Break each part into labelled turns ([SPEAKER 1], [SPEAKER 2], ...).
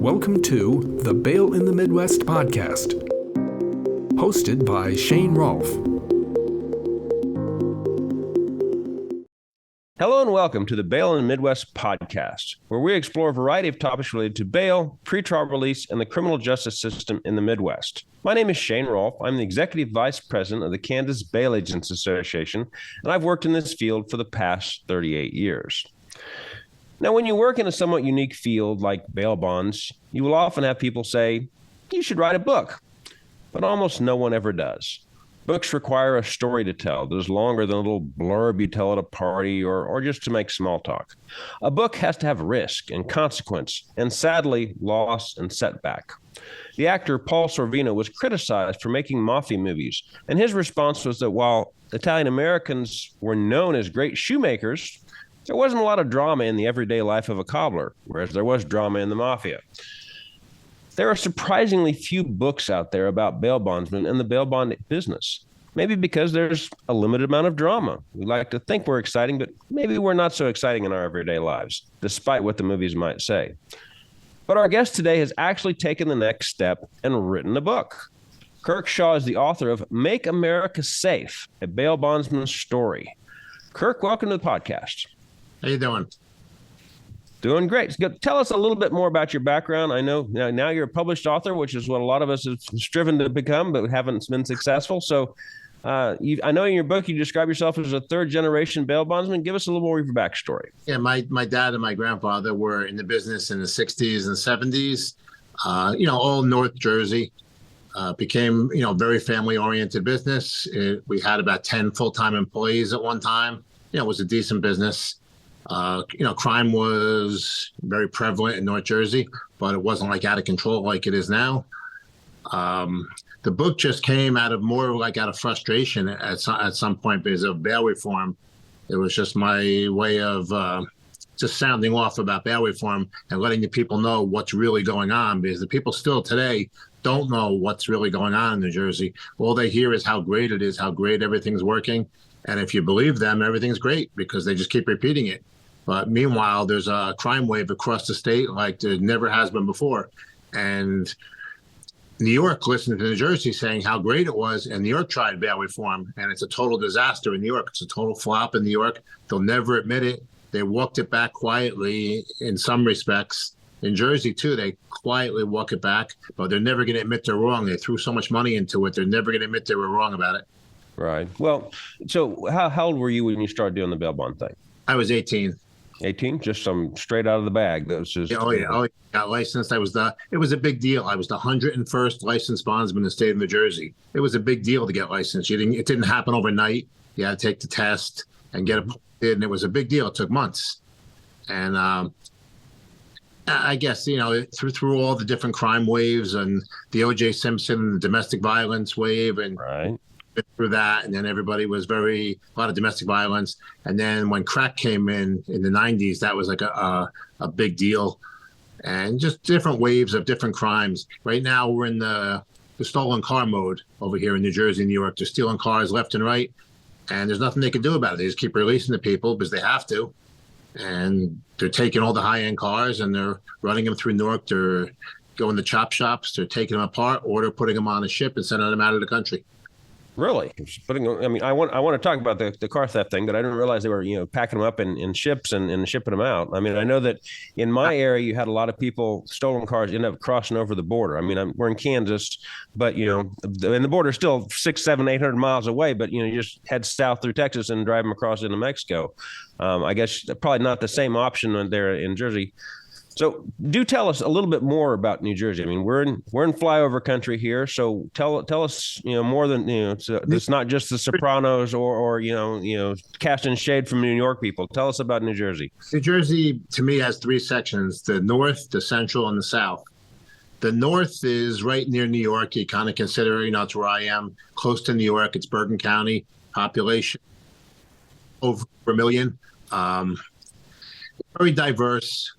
[SPEAKER 1] Welcome to the Bail in the Midwest podcast, hosted by Shane Rolf.
[SPEAKER 2] Hello and welcome to the Bail in the Midwest podcast, where we explore a variety of topics related to bail, pretrial release, and the criminal justice system in the Midwest. My name is Shane Rolf. I'm the Executive Vice President of the Kansas Bail Agents Association, and I've worked in this field for the past 38 years. Now, when you work in a somewhat unique field like bail bonds, you will often have people say, you should write a book, but almost no one ever does. Books require a story to tell that is longer than a little blurb you tell at a party or just to make small talk. A book has to have risk and consequence and, sadly, loss and setback. The actor Paul Sorvino was criticized for making mafia movies, and his response was that while Italian Americans were known as great shoemakers, there wasn't a lot of drama in the everyday life of a cobbler, whereas there was drama in the mafia. There are surprisingly few books out there about bail bondsmen and the bail bond business. Maybe because there's a limited amount of drama. We like to think we're exciting, but maybe we're not so exciting in our everyday lives, despite what the movies might say. But our guest today has actually taken the next step and written a book. Kirk Shaw is the author of Make America Safe, a bail bondsman's story. Kirk, welcome to the podcast.
[SPEAKER 3] How you doing?
[SPEAKER 2] Doing great. Tell us a little bit more about your background. I know now you're a published author, which is what a lot of us have striven to become, but haven't been successful. So I know in your book you describe yourself as a third-generation bail bondsman. Give us a little more of your backstory.
[SPEAKER 3] Yeah, my dad and my grandfather were in the business in the 60s and 70s, all North Jersey. Became, very family-oriented business. We had about 10 full-time employees at one time. It was a decent business. Crime was very prevalent in North Jersey, but it wasn't like out of control like it is now. The book just came out of frustration at some point because of bail reform. It was just my way of just sounding off about bail reform and letting the people know what's really going on, because the people still today don't know what's really going on in New Jersey. All they hear is how great it is, how great everything's working. And if you believe them, everything's great because they just keep repeating it. But meanwhile, there's a crime wave across the state like there never has been before. And New York listened to New Jersey saying how great it was, and New York tried bail reform, and it's a total disaster in New York. It's a total flop in New York. They'll never admit it. They walked it back quietly in some respects. In Jersey, too, they quietly walk it back, but they're never going to admit they're wrong. They threw so much money into it. They're never going to admit they were wrong about it.
[SPEAKER 2] Right. Well, so how old were you when you started doing the bail bond thing?
[SPEAKER 3] I was 18.
[SPEAKER 2] 18? Just some straight out of the bag. That was just.
[SPEAKER 3] I got licensed. It was a big deal. I was the 101st licensed bondsman in the state of New Jersey. It was a big deal to get licensed. It didn't happen overnight. You had to take the test and get appointed, and it was a big deal. It took months. And I guess, through all the different crime waves and the O.J. Simpson domestic violence wave, and
[SPEAKER 2] right.
[SPEAKER 3] Through that, and then everybody was a lot of domestic violence. And then when crack came in the 90s, that was like a big deal. And just different waves of different crimes. Right now, we're in the stolen car mode over here in New Jersey and New York. They're stealing cars left and right, and there's nothing they can do about it. They just keep releasing the people because they have to. And they're taking all the high-end cars and they're running them through Newark. They're going to chop shops. They're taking them apart, or they're putting them on a ship and sending them out of the country.
[SPEAKER 2] Really? I want to talk about the car theft thing, but I didn't realize they were, packing them up in ships and shipping them out. I mean, I know that in my area, you had a lot of people, stolen cars end up crossing over the border. I mean, we're in Kansas, but, and the border is still 600, 700, 800 miles away, but, you just head south through Texas and drive them across into Mexico. I guess probably not the same option when they're in Jersey. So do tell us a little bit more about New Jersey. I mean, we're in flyover country here. So tell us, more than, so it's not just the Sopranos or casting shade from New York people. Tell us about New Jersey.
[SPEAKER 3] New Jersey, to me, has three sections: the North, the Central, and the South. The North is right near New York. You kind of consider, it's where I am, close to New York. It's Bergen County, population over 1 million. Very diverse.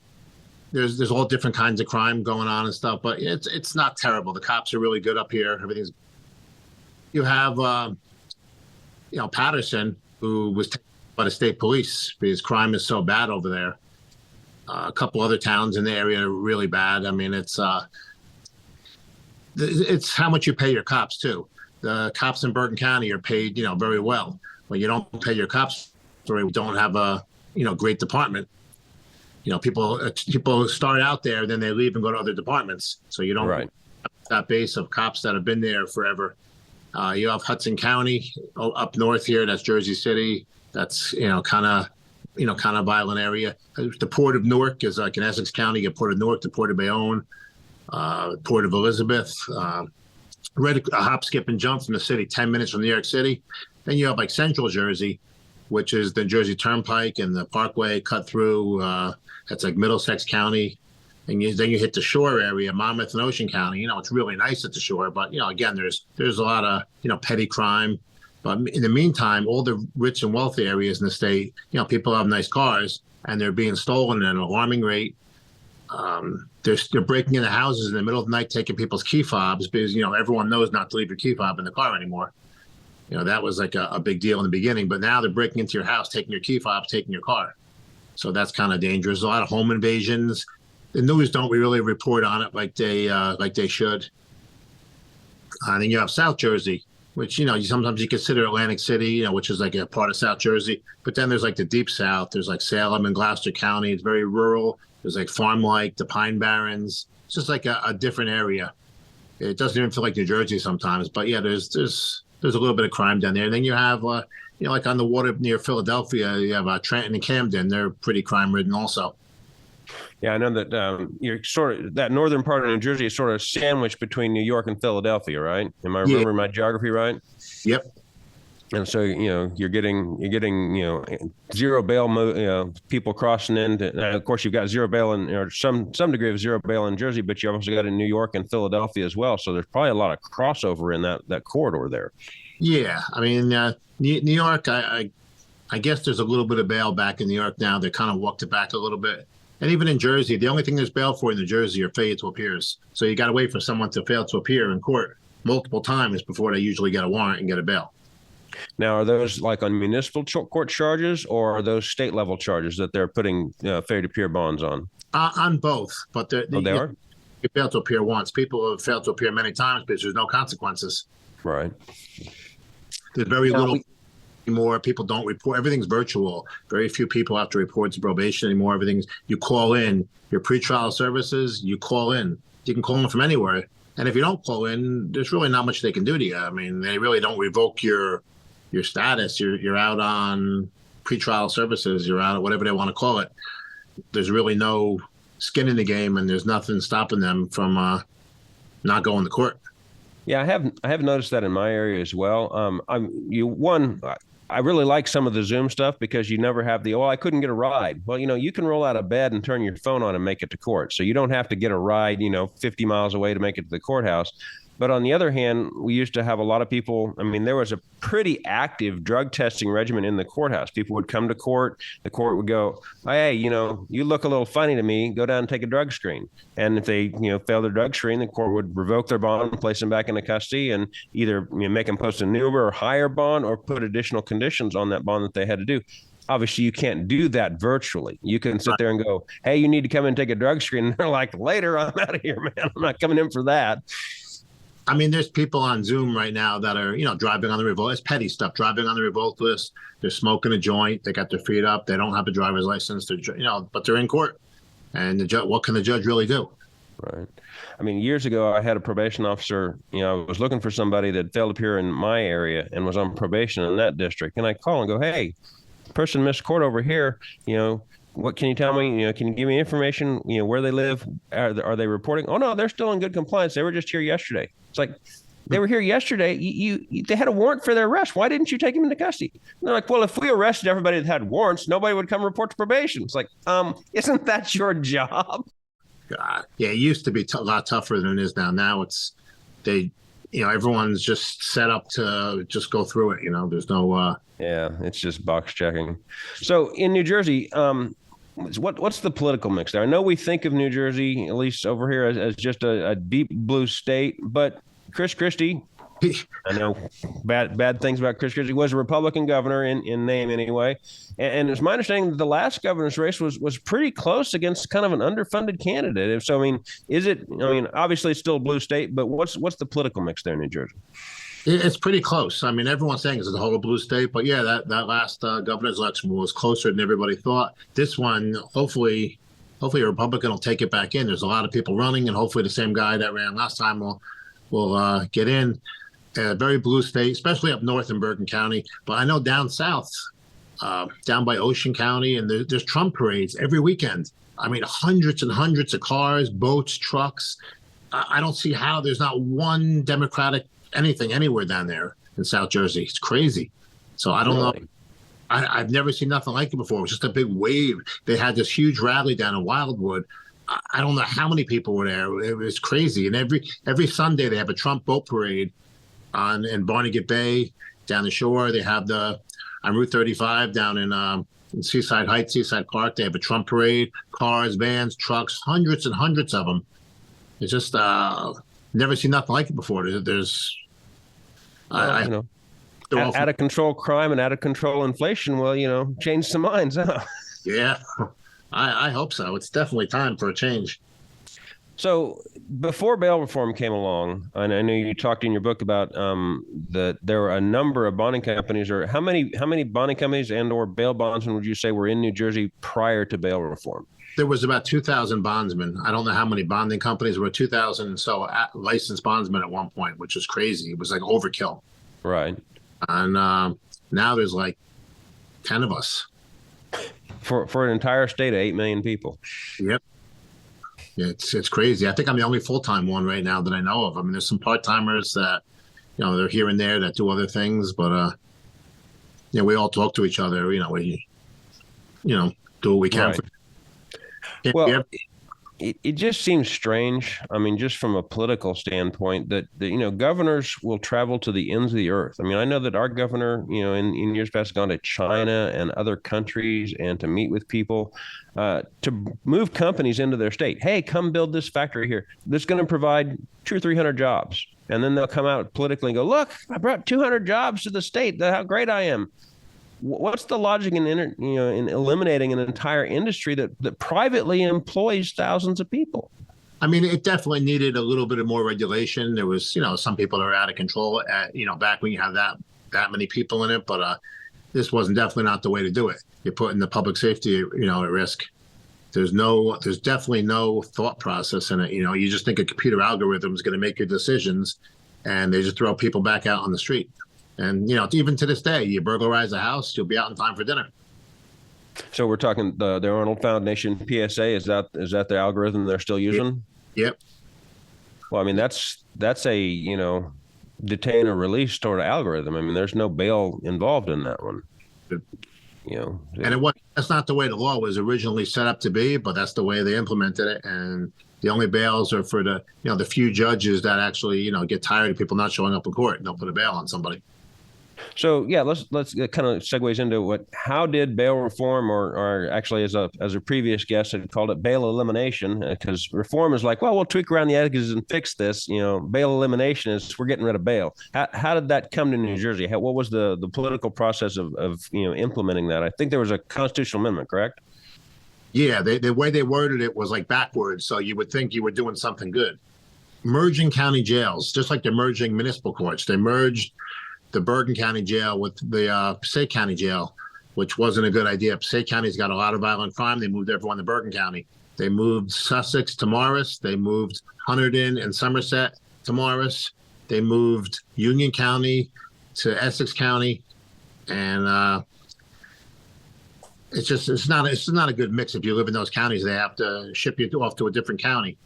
[SPEAKER 3] There's all different kinds of crime going on and stuff, but it's not terrible. The cops are really good up here. Everything's. You have, Patterson, who was taken by the state police because crime is so bad over there. A couple other towns in the area are really bad. I mean, it's how much you pay your cops too. The cops in Bergen County are paid, very well. When you don't pay your cops, we don't have a, great department. People start out there, then they leave and go to other departments. So you don't have that base of cops that have been there forever. You have Hudson County up north here. That's Jersey City. That's, kind of violent area. The Port of Newark is like in Essex County. You have Port of Newark, the Port of Bayonne, Port of Elizabeth. Right, a hop, skip, and jump from the city, 10 minutes from New York City. Then you have like Central Jersey, which is the Jersey Turnpike and the Parkway cut through. That's like Middlesex County. And then you hit the shore area, Monmouth and Ocean County. It's really nice at the shore, but again, there's a lot of petty crime. But in the meantime, all the rich and wealthy areas in the state, people have nice cars and they're being stolen at an alarming rate. They're breaking into houses in the middle of the night, taking people's key fobs because everyone knows not to leave your key fob in the car anymore. That was like a big deal in the beginning, but now they're breaking into your house, taking your key fobs, taking your car. So that's kind of dangerous. A lot of home invasions. The news don't really report on it like they should. And then you have South Jersey, which sometimes you consider Atlantic City, which is like a part of South Jersey. But then there's like the Deep South. There's like Salem and Gloucester County. It's very rural. There's like farm-like, the Pine Barrens. It's just like a different area. It doesn't even feel like New Jersey sometimes. But yeah, there's a little bit of crime down there. And then you have, like on the water near Philadelphia, you have Trenton and Camden. They're pretty crime-ridden also.
[SPEAKER 2] Yeah, I know that you're sort of that northern part of New Jersey is sort of sandwiched between New York and Philadelphia, right? Am I remembering my geography right?
[SPEAKER 3] Yep.
[SPEAKER 2] And so you're getting zero bail people crossing into. Of course, you've got zero bail or some degree of zero bail in Jersey, but you also got in New York and Philadelphia as well. So there's probably a lot of crossover in that corridor there. Yeah,
[SPEAKER 3] I mean New York. I guess there's a little bit of bail back in New York now. They kind of walked it back a little bit. And even in Jersey, the only thing there's bail for in New Jersey are failure to appears. So you got to wait for someone to fail to appear in court multiple times before they usually get a warrant and get a bail.
[SPEAKER 2] Now, are those like on municipal court charges, or are those state level charges that they're putting failure to appear bonds on?
[SPEAKER 3] On both, but they are. You fail to appear once. People have failed to appear many times because there's no consequences.
[SPEAKER 2] Right.
[SPEAKER 3] There's very little anymore. People don't report. Everything's virtual. Very few people have to report to probation anymore. You call in your pretrial services. You call in. You can call in from anywhere. And if you don't call in, there's really not much they can do to you. I mean, they really don't revoke your status. You're out on pretrial services. You're out, whatever they want to call it. There's really no skin in the game, and there's nothing stopping them from not going to court.
[SPEAKER 2] Yeah, I have noticed that in my area as well. I really like some of the Zoom stuff because you never have I couldn't get a ride. Well, you can roll out of bed and turn your phone on and make it to court. So you don't have to get a ride, 50 miles away to make it to the courthouse. But on the other hand, we used to have a lot of people. I mean, there was a pretty active drug testing regimen in the courthouse. People would come to court. The court would go, hey, you look a little funny to me. Go down and take a drug screen. And if they, fail their drug screen, the court would revoke their bond and place them back into custody and either make them post a newer or higher bond or put additional conditions on that bond that they had to do. Obviously, you can't do that virtually. You can sit there and go, hey, you need to come in and take a drug screen. And they're like, later, I'm out of here, man. I'm not coming in for that.
[SPEAKER 3] I mean, there's people on Zoom right now that are, driving on the revolt. It's petty stuff. Driving on the revolt list. They're smoking a joint. They got their feet up. They don't have a driver's license. But they're in court. And what can the judge really do?
[SPEAKER 2] Right. I mean, years ago, I had a probation officer. I was looking for somebody that failed to appear in my area and was on probation in that district. And I call and go, hey, person missed court over here. What can you tell me? Can you give me information? Where they live? Are they reporting? Oh no, they're still in good compliance. They were just here yesterday. It's like they were here yesterday. They had a warrant for their arrest. Why didn't you take them into custody? And they're like, well, if we arrested everybody that had warrants, nobody would come report to probation. It's like, isn't that your job?
[SPEAKER 3] God. Yeah, it used to be a lot tougher than it is now. Now everyone's just set up to just go through it. There's no.
[SPEAKER 2] Yeah, it's just box checking. So in New Jersey, what's the political mix there? I know we think of New Jersey, at least over here, as just a deep blue state, but Chris Christie I know bad things about Chris Christie. He was a Republican governor in name anyway. And it's my understanding that the last governor's race was pretty close against kind of an underfunded candidate. So, I mean, obviously it's still a blue state, but what's the political mix there in New Jersey?
[SPEAKER 3] It's pretty close. I mean, everyone's saying it's a whole blue state, but yeah, that last governor's election was closer than everybody thought. This one, hopefully a Republican will take it back in. There's a lot of people running, and hopefully the same guy that ran last time will get in. Very blue state, especially up north in Bergen County. But I know down south, down by Ocean County, and there's Trump parades every weekend. I mean, hundreds and hundreds of cars, boats, trucks. I don't see how there's not one Democratic anything anywhere down there in South Jersey. It's crazy. So I don't know. I've never seen nothing like it before. It was just a big wave. They had this huge rally down in Wildwood. I don't know how many people were there. It was crazy. And every Sunday they have a Trump boat parade in Barnegat Bay, down the shore. They have on Route 35 down in Seaside Heights, Seaside Park. They have a Trump parade, cars, vans, trucks, hundreds and hundreds of them. It's just never seen nothing like it before. There's
[SPEAKER 2] out of control crime and out of control inflation will, change some minds, huh?
[SPEAKER 3] Yeah, I hope so. It's definitely time for a change.
[SPEAKER 2] So before bail reform came along, and I know you talked in your book about that there were a number of bonding companies, or how many bonding companies and or bail bondsmen would you say were in New Jersey prior to bail reform?
[SPEAKER 3] There was about 2,000 bondsmen. I don't know how many bonding companies. There were 2,000 licensed bondsmen at one point, which was crazy. It was like overkill.
[SPEAKER 2] Right.
[SPEAKER 3] And now there's like 10 of us.
[SPEAKER 2] For an entire state of 8 million people.
[SPEAKER 3] Yep. It's crazy. I think I'm the only full-time one right now that I know of. I mean, there's some part-timers that, they're here and there that do other things, but we all talk to each other. We do what we can.
[SPEAKER 2] Right. Well, it just seems strange. I mean, just from a political standpoint, that governors will travel to the ends of the earth. I mean, I know that our governor, in years past, has gone to China and other countries and to meet with people, to move companies into their state. Hey, come build this factory here. This is going to provide 200 or 300 jobs. And then they'll come out politically and go, look, I brought 200 jobs to the state. How great I am. What's the logic in eliminating an entire industry that privately employs thousands of people?
[SPEAKER 3] I mean, it definitely needed a little bit of more regulation. There was, some people that are out of control back when you have that many people in it. But this wasn't definitely not the way to do it. You're putting the public safety, at risk. There's definitely no thought process in it. You just think a computer algorithm is going to make your decisions, and they just throw people back out on the street. And, even to this day, you burglarize a house, you'll be out in time for dinner.
[SPEAKER 2] So we're talking the Arnold Foundation PSA. Is that the algorithm they're still using?
[SPEAKER 3] Yep.
[SPEAKER 2] Well, I mean, that's a, detain or release sort of algorithm. I mean, there's no bail involved in that one. And that's not the way the law was originally set up to be, but that's the way they implemented it. And the only bails are for the few judges that actually, get tired of people not showing up in court, and they'll put a bail on somebody. So yeah, let's kind of segues into how did bail reform, or actually as a previous guest had called it, bail elimination, because reform is like, well, we'll tweak around the edges and fix this. Bail elimination is we're getting rid of bail. How did that come to New Jersey? What was the political process of implementing that? I think there was a constitutional amendment, correct?
[SPEAKER 3] Yeah, the way they worded it was like backwards, so you would think you were doing something good. Merging county jails, just like they're merging municipal courts. They merged the Bergen County Jail with the Passaic County Jail, which wasn't a good idea. Passaic County's got a lot of violent crime. They moved everyone to Bergen County. They moved Sussex to Morris. They moved Hunterdon and Somerset to Morris. They moved Union County to Essex County, and it's not a good mix. If you live in those counties, they have to ship you off to a different county.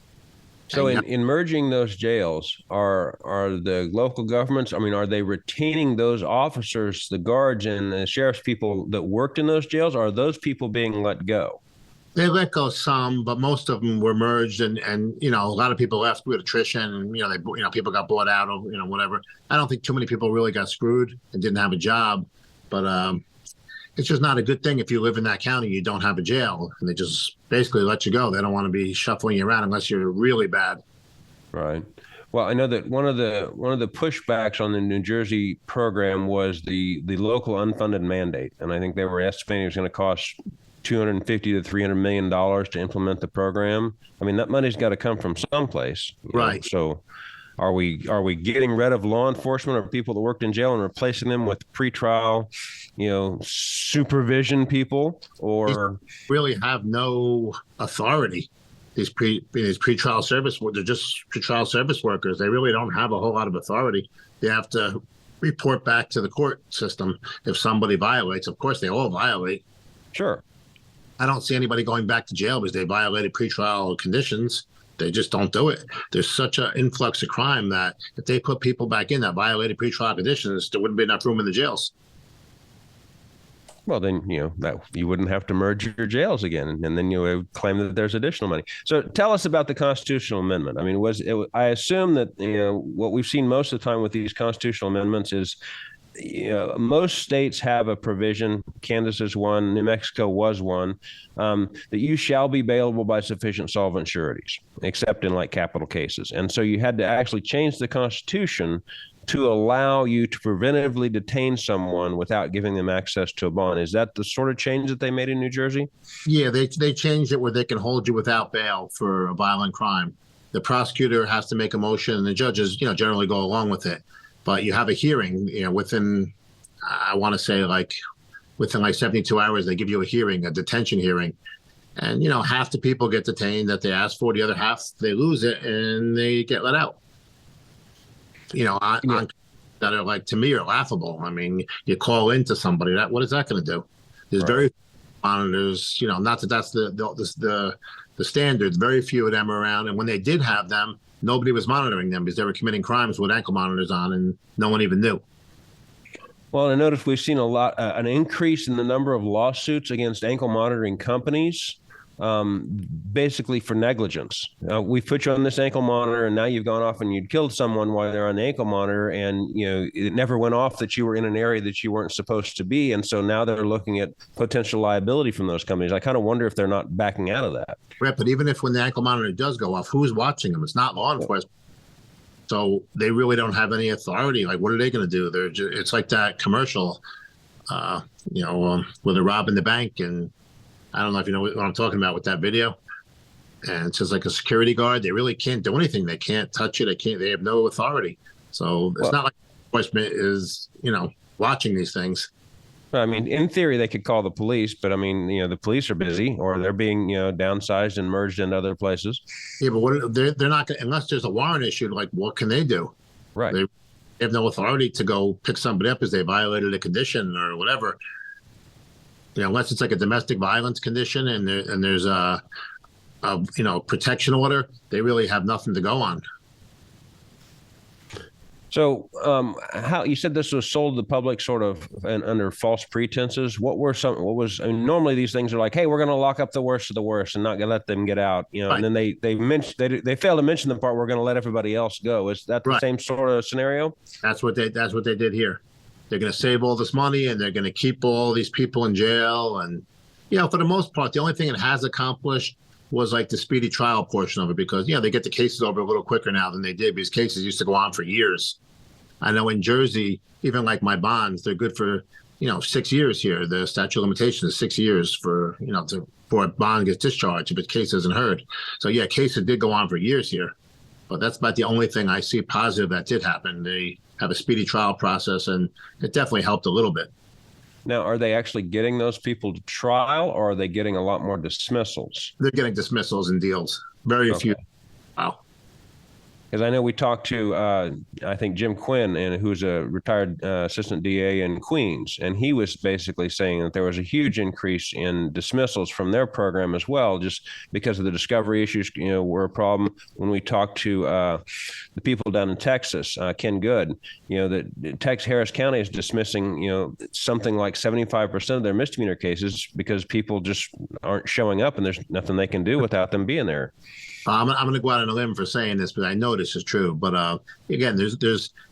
[SPEAKER 2] So in merging those jails, are the local governments, are they retaining those officers, the guards and the sheriff's people that worked in those jails? Or are those people being let go?
[SPEAKER 3] They let go some, but most of them were merged, and a lot of people left with attrition, and people got bought out of whatever. I don't think too many people really got screwed and didn't have a job, but it's just not a good thing if you live in that county, you don't have a jail, and they just basically let you go. They don't want to be shuffling you around unless you're really bad.
[SPEAKER 2] Right. Well, I know that one of the pushbacks on the New Jersey program was the local unfunded mandate, and I think they were estimating it was going to cost $250 to $300 million to implement the program. I mean, that money's got to come from someplace,
[SPEAKER 3] Right.
[SPEAKER 2] So, are we getting rid of law enforcement or people that worked in jail and replacing them with pretrial, supervision people, or
[SPEAKER 3] really have no authority? These pretrial service, they're just pretrial service workers. They really don't have a whole lot of authority. They have to report back to the court system if somebody violates. Of course, they all violate.
[SPEAKER 2] Sure.
[SPEAKER 3] I don't see anybody going back to jail because they violated pretrial conditions. They just don't do it. There's such an influx of crime that if they put people back in that violated pretrial conditions, there wouldn't be enough room in the jails.
[SPEAKER 2] Well, then, that you wouldn't have to merge your jails again, and then you would claim that there's additional money. So tell us about the constitutional amendment. I mean, I assume that, what we've seen most of the time with these constitutional amendments is, most states have a provision. Kansas is one. New Mexico was one, that you shall be bailable by sufficient solvent sureties, except in like capital cases. And so you had to actually change the Constitution to allow you to preventively detain someone without giving them access to a bond. Is that the sort of change that they made in New Jersey?
[SPEAKER 3] Yeah, they changed it where they can hold you without bail for a violent crime. The prosecutor has to make a motion, and the judges, generally go along with it. But you have a hearing, within, I want to say within 72 hours, they give you a hearing, a detention hearing. And, half the people get detained that they ask for, the other half, they lose it and they get let out. On that are to me are laughable. I mean, you call into somebody, what is that going to do? There's very few monitors, not that that's the standard. Very few of them are around. And when they did have them, nobody was monitoring them because they were committing crimes with ankle monitors on, and no one even knew.
[SPEAKER 2] Well, I noticed we've seen an increase in the number of lawsuits against ankle monitoring companies, basically for negligence. We put you on this ankle monitor, and now you've gone off and you'd killed someone while they're on the ankle monitor, and it never went off that you were in an area that you weren't supposed to be, and so now they're looking at potential liability from those companies. I kind of wonder if they're not backing out of that.
[SPEAKER 3] Right, but even if when the ankle monitor does go off, who's watching them? It's not law enforcement. So they really don't have any authority. What are they going to do? It's like that commercial, where they're robbing the bank, and I don't know if you know what I'm talking about with that video. And it's just like a security guard. They really can't do anything. They can't touch it. They have no authority. So it's not like enforcement is, watching these things.
[SPEAKER 2] I mean, in theory, they could call the police, but I mean, the police are busy, or they're being, downsized and merged into other places.
[SPEAKER 3] Yeah, but they're not gonna, unless there's a warrant issued. What can they do?
[SPEAKER 2] Right.
[SPEAKER 3] They have no authority to go pick somebody up because they violated a condition or whatever. Unless it's like a domestic violence condition and there's a protection order, they really have nothing to go on.
[SPEAKER 2] So, how you said this was sold to the public sort of under false pretenses? Normally these things are like, hey, we're going to lock up the worst of the worst and not going to let them get out,
[SPEAKER 3] Right.
[SPEAKER 2] And then they fail to mention the part we're going to let everybody else go. Is that the
[SPEAKER 3] Right.
[SPEAKER 2] same sort of scenario?
[SPEAKER 3] That's what they did here. They're going to save all this money and they're going to keep all these people in jail. And, for the most part, the only thing it has accomplished was the speedy trial portion of it because, they get the cases over a little quicker now than they did because cases used to go on for years. I know in Jersey, even my bonds, they're good for, 6 years here. The statute of limitations is 6 years for, before a bond gets discharged if a case isn't heard. So, cases did go on for years here. But that's about the only thing I see positive that did happen. They have a speedy trial process, and it definitely helped a little bit.
[SPEAKER 2] Now, are they actually getting those people to trial, or are they getting a lot more dismissals?
[SPEAKER 3] They're getting dismissals and deals. Very few. Wow.
[SPEAKER 2] Because I know we talked to, I think, Jim Quinn, who's a retired assistant DA in Queens, and he was basically saying that there was a huge increase in dismissals from their program as well, just because of the discovery issues, were a problem. When we talked to the people down in Texas, Ken Good, that Harris County is dismissing, something like 75% of their misdemeanor cases because people just aren't showing up, and there's nothing they can do without them being there.
[SPEAKER 3] I'm going to go out on a limb for saying this, but I know this is true. But again,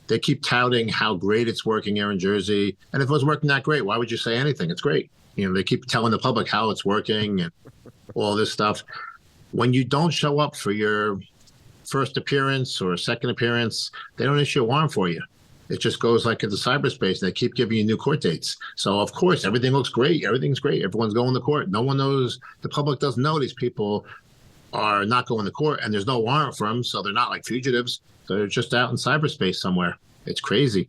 [SPEAKER 3] they keep touting how great it's working here in Jersey. And if it was working that great, why would you say anything? It's great. They keep telling the public how it's working and all this stuff. When you don't show up for your first appearance or second appearance, they don't issue a warrant for you. It just goes like into cyberspace. They keep giving you new court dates. So, of course, everything looks great. Everything's great. Everyone's going to court. No one knows. The public doesn't know these people are not going to court, and there's no warrant for them. So they're not like fugitives. They're just out in cyberspace somewhere. It's crazy.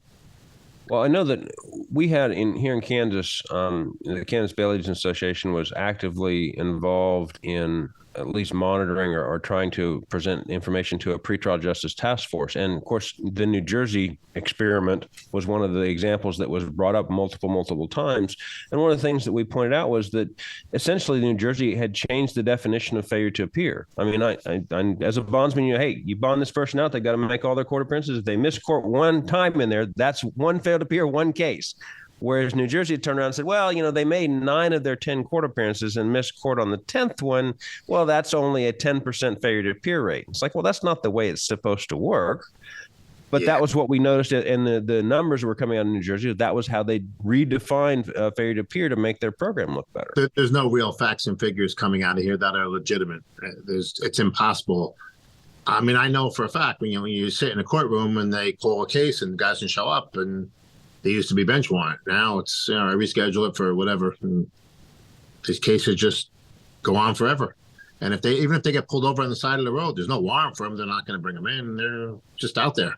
[SPEAKER 2] Well, I know that we had here in Kansas, the Kansas Bail Agents Association was actively involved in at least monitoring or trying to present information to a pretrial justice task force. And of course, the New Jersey experiment was one of the examples that was brought up multiple times. And one of the things that we pointed out was that essentially New Jersey had changed the definition of failure to appear. I mean, I as a bondsman, hey, you bond this person out, they got to make all their court appearances. If they miss court one time in there, that's one failed to appear, one case. Whereas New Jersey turned around and said, well, they made 9 of their 10 court appearances and missed court on the 10th one. Well, that's only a 10% failure to appear rate. It's like, well, that's not the way it's supposed to work. But that was what we noticed, and the numbers were coming out of New Jersey. That was how they redefined failure to appear to make their program look better.
[SPEAKER 3] There's no real facts and figures coming out of here that are legitimate. It's impossible. I mean, I know for a fact when you sit in a courtroom and they call a case and the guys can show up, and they used to be bench warrant. Now it's I reschedule it for whatever. And these cases just go on forever. And even if they get pulled over on the side of the road, there's no warrant for them. They're not going to bring them in. They're just out there.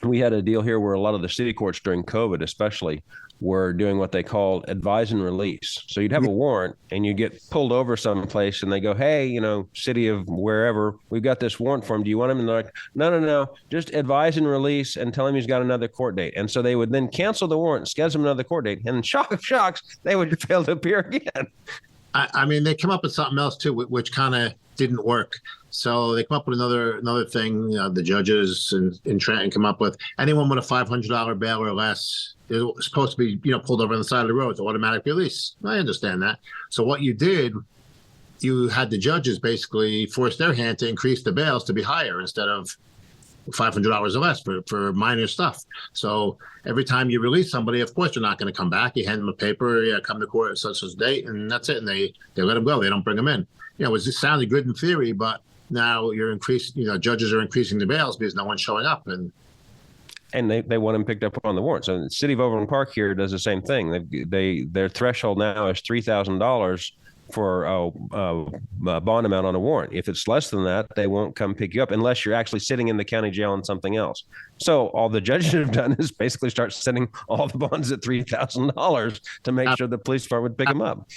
[SPEAKER 2] We had a deal here where a lot of the city courts during COVID, especially, were doing what they called advise and release. So you'd have a warrant and you get pulled over someplace and they go, hey, city of wherever, we've got this warrant for him. Do you want him? And they're like, no, just advise and release and tell him he's got another court date. And so they would then cancel the warrant, schedule another court date, and shock of shocks, they would fail to appear again.
[SPEAKER 3] I mean, they come up with something else too, which kind of didn't work. So they come up with another thing. The judges in Trenton come up with anyone with a $500 bail or less is supposed to be pulled over on the side of the road. It's automatic release. I understand that. So what you did, you had the judges basically force their hand to increase the bails to be higher instead of $500 or less for minor stuff. So every time you release somebody, of course, they're not going to come back. You hand them a paper, come to court at such a date, and that's it. And they let them go. They don't bring them in. It sounded good in theory, but now you're increasing. Judges are increasing the bails because no one's showing up, and
[SPEAKER 2] they want them picked up on the warrant. So the city of Overland Park here does the same thing. Their threshold now is $3,000 for a bond amount on a warrant. If it's less than that, they won't come pick you up unless you're actually sitting in the county jail on something else. So all the judges have done is basically start setting all the bonds at $3,000 to make sure the police department would pick them up.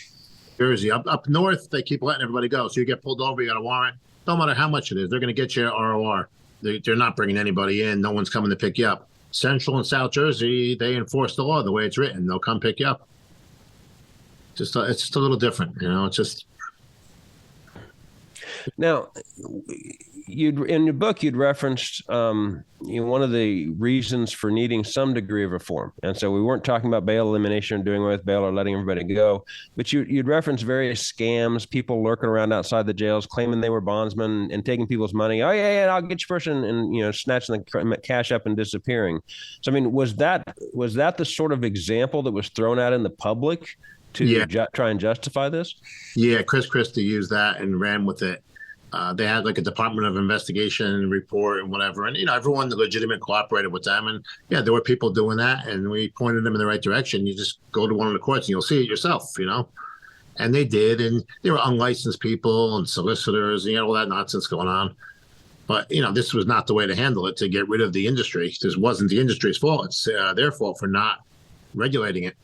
[SPEAKER 3] Jersey, up north, they keep letting everybody go. So you get pulled over, you got a warrant. No matter how much it is, they're going to get you ROR. They're not bringing anybody in. No one's coming to pick you up. Central and South Jersey, they enforce the law the way it's written. They'll come pick you up. It's just a little different, It's just.
[SPEAKER 2] Now, in your book, you'd referenced one of the reasons for needing some degree of reform. And so we weren't talking about bail elimination or doing away with bail or letting everybody go, but you'd referenced various scams, people lurking around outside the jails, claiming they were bondsmen and taking people's money. Oh, yeah, I'll get your person, and snatching the cash up and disappearing. So, I mean, was that the sort of example that was thrown out in the public to try and justify this? Yeah,
[SPEAKER 3] Chris Christie used that and ran with it. They had like a Department of Investigation report and whatever. And, everyone legitimate cooperated with them. And there were people doing that. And we pointed them in the right direction. You just go to one of the courts and you'll see it yourself, And they did. And there were unlicensed people and solicitors and all that nonsense going on. But, this was not the way to handle it, to get rid of the industry. This wasn't the industry's fault. It's their fault for not regulating it.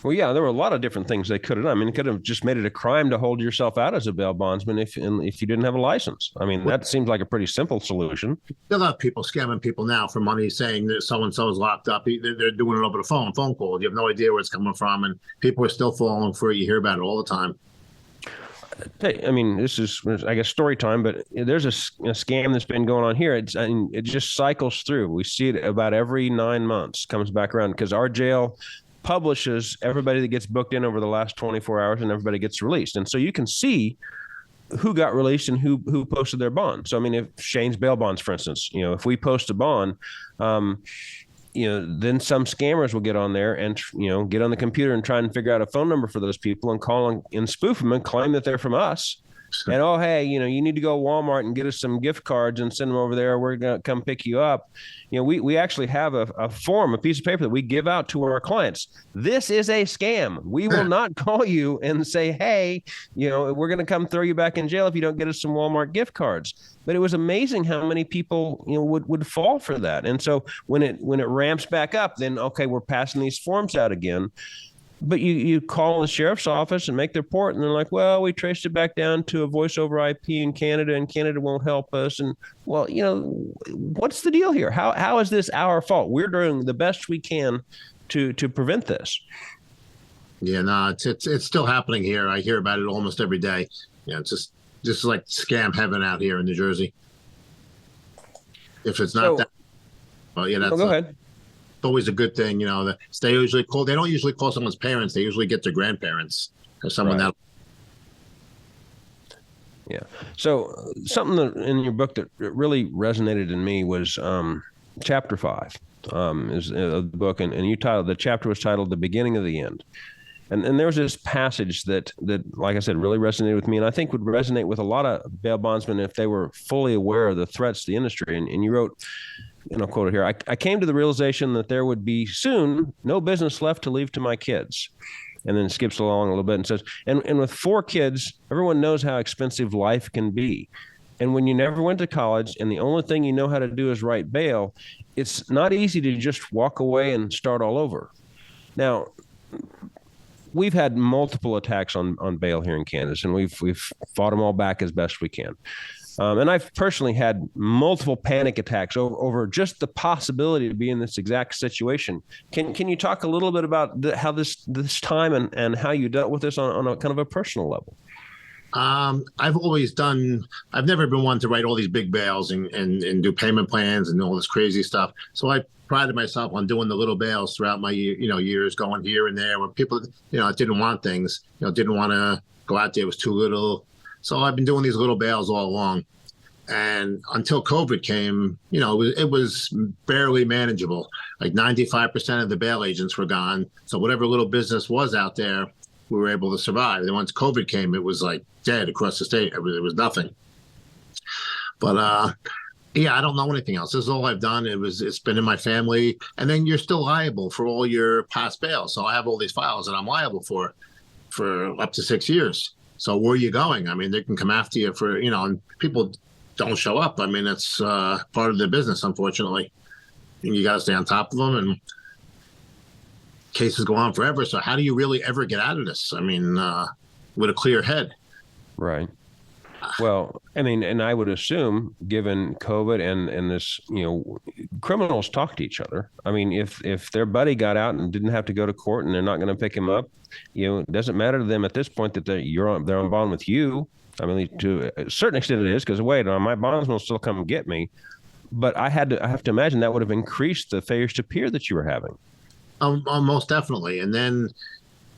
[SPEAKER 2] Well, yeah, there were a lot of different things they could have done. I mean, it could have just made it a crime to hold yourself out as a bail bondsman if you didn't have a license. I mean, that seems like a pretty simple solution.
[SPEAKER 3] There are a lot of people scamming people now for money, saying that so-and-so is locked up. They're doing it over the phone calls. You have no idea where it's coming from, and people are still falling for it. You hear about it all the time.
[SPEAKER 2] Hey, I mean, this is, I guess, story time, but there's a scam that's been going on here. It just cycles through. We see it about every 9 months, comes back around, because our jail publishes everybody that gets booked in over the last 24 hours and everybody gets released. And so you can see who got released and who posted their bond. So, I mean, if Shane's bail bonds, for instance, if we post a bond, then some scammers will get on there and, get on the computer and try and figure out a phone number for those people and call and spoof them and claim that they're from us. And, oh, hey, you need to go to Walmart and get us some gift cards and send them over there. We're going to come pick you up. We actually have a form, a piece of paper that we give out to our clients. This is a scam. We will not call you and say, hey, we're going to come throw you back in jail if you don't get us some Walmart gift cards. But it was amazing how many people, would fall for that. And so when it ramps back up, then, okay, we're passing these forms out again. But you call the sheriff's office and make the report, and they're like, well, we traced it back down to a voice over IP in Canada, and Canada won't help us. And, well, what's the deal here? How is this our fault? We're doing the best we can to prevent this.
[SPEAKER 3] Yeah, no, it's still happening here. I hear about it almost every day. It's just like scam heaven out here in New Jersey. If it's not that, well, yeah, that's
[SPEAKER 2] go ahead.
[SPEAKER 3] Always a good thing, they usually call. They don't usually call someone's parents. They usually get their grandparents or someone that.
[SPEAKER 2] Yeah. So something that in your book that really resonated in me was chapter 5 is the book, and you titled the chapter was titled "The Beginning of the End." And there was this passage that, like I said, really resonated with me, and I think would resonate with a lot of bail bondsmen if they were fully aware of the threats to the industry. And you wrote, and I'll quote it here, I came to the realization that there would be soon no business left to leave to my kids. And then skips along a little bit and says, and with 4 kids, everyone knows how expensive life can be. And when you never went to college and the only thing you know how to do is write bail, it's not easy to just walk away and start all over. Now, we've had multiple attacks on bail here in Kansas, and we've fought them all back as best we can. And I've personally had multiple panic attacks over just the possibility to be in this exact situation. Can you talk a little bit about how this time and how you dealt with this on a kind of a personal level?
[SPEAKER 3] I've never been one to write all these big bails and do payment plans and all this crazy stuff. So I prided myself on doing the little bails throughout my years, going here and there where people didn't want things, didn't want to go out there, it was too little. So I've been doing these little bails all along. And until COVID came, it was barely manageable. Like 95% of the bail agents were gone. So whatever little business was out there, we were able to survive. And once COVID came, it was like dead across the state. It was nothing. But I don't know anything else. This is all I've done. It's been in my family. And then you're still liable for all your past bails. So I have all these files that I'm liable for up to 6 years. So where are you going? I mean, they can come after you for, and people don't show up. I mean, it's part of their business, unfortunately. And you got to stay on top of them, and cases go on forever. So how do you really ever get out of this? I mean, with a clear head.
[SPEAKER 2] Right. Well, I mean, and I would assume, given COVID and this, criminals talk to each other. I mean, if their buddy got out and didn't have to go to court and they're not going to pick him up, it doesn't matter to them at this point that they're on bond with you. I mean, to a certain extent it is, because wait, my bondsman will still come and get me. But I have to imagine that would have increased the failures to appear that you were having.
[SPEAKER 3] Most definitely. And then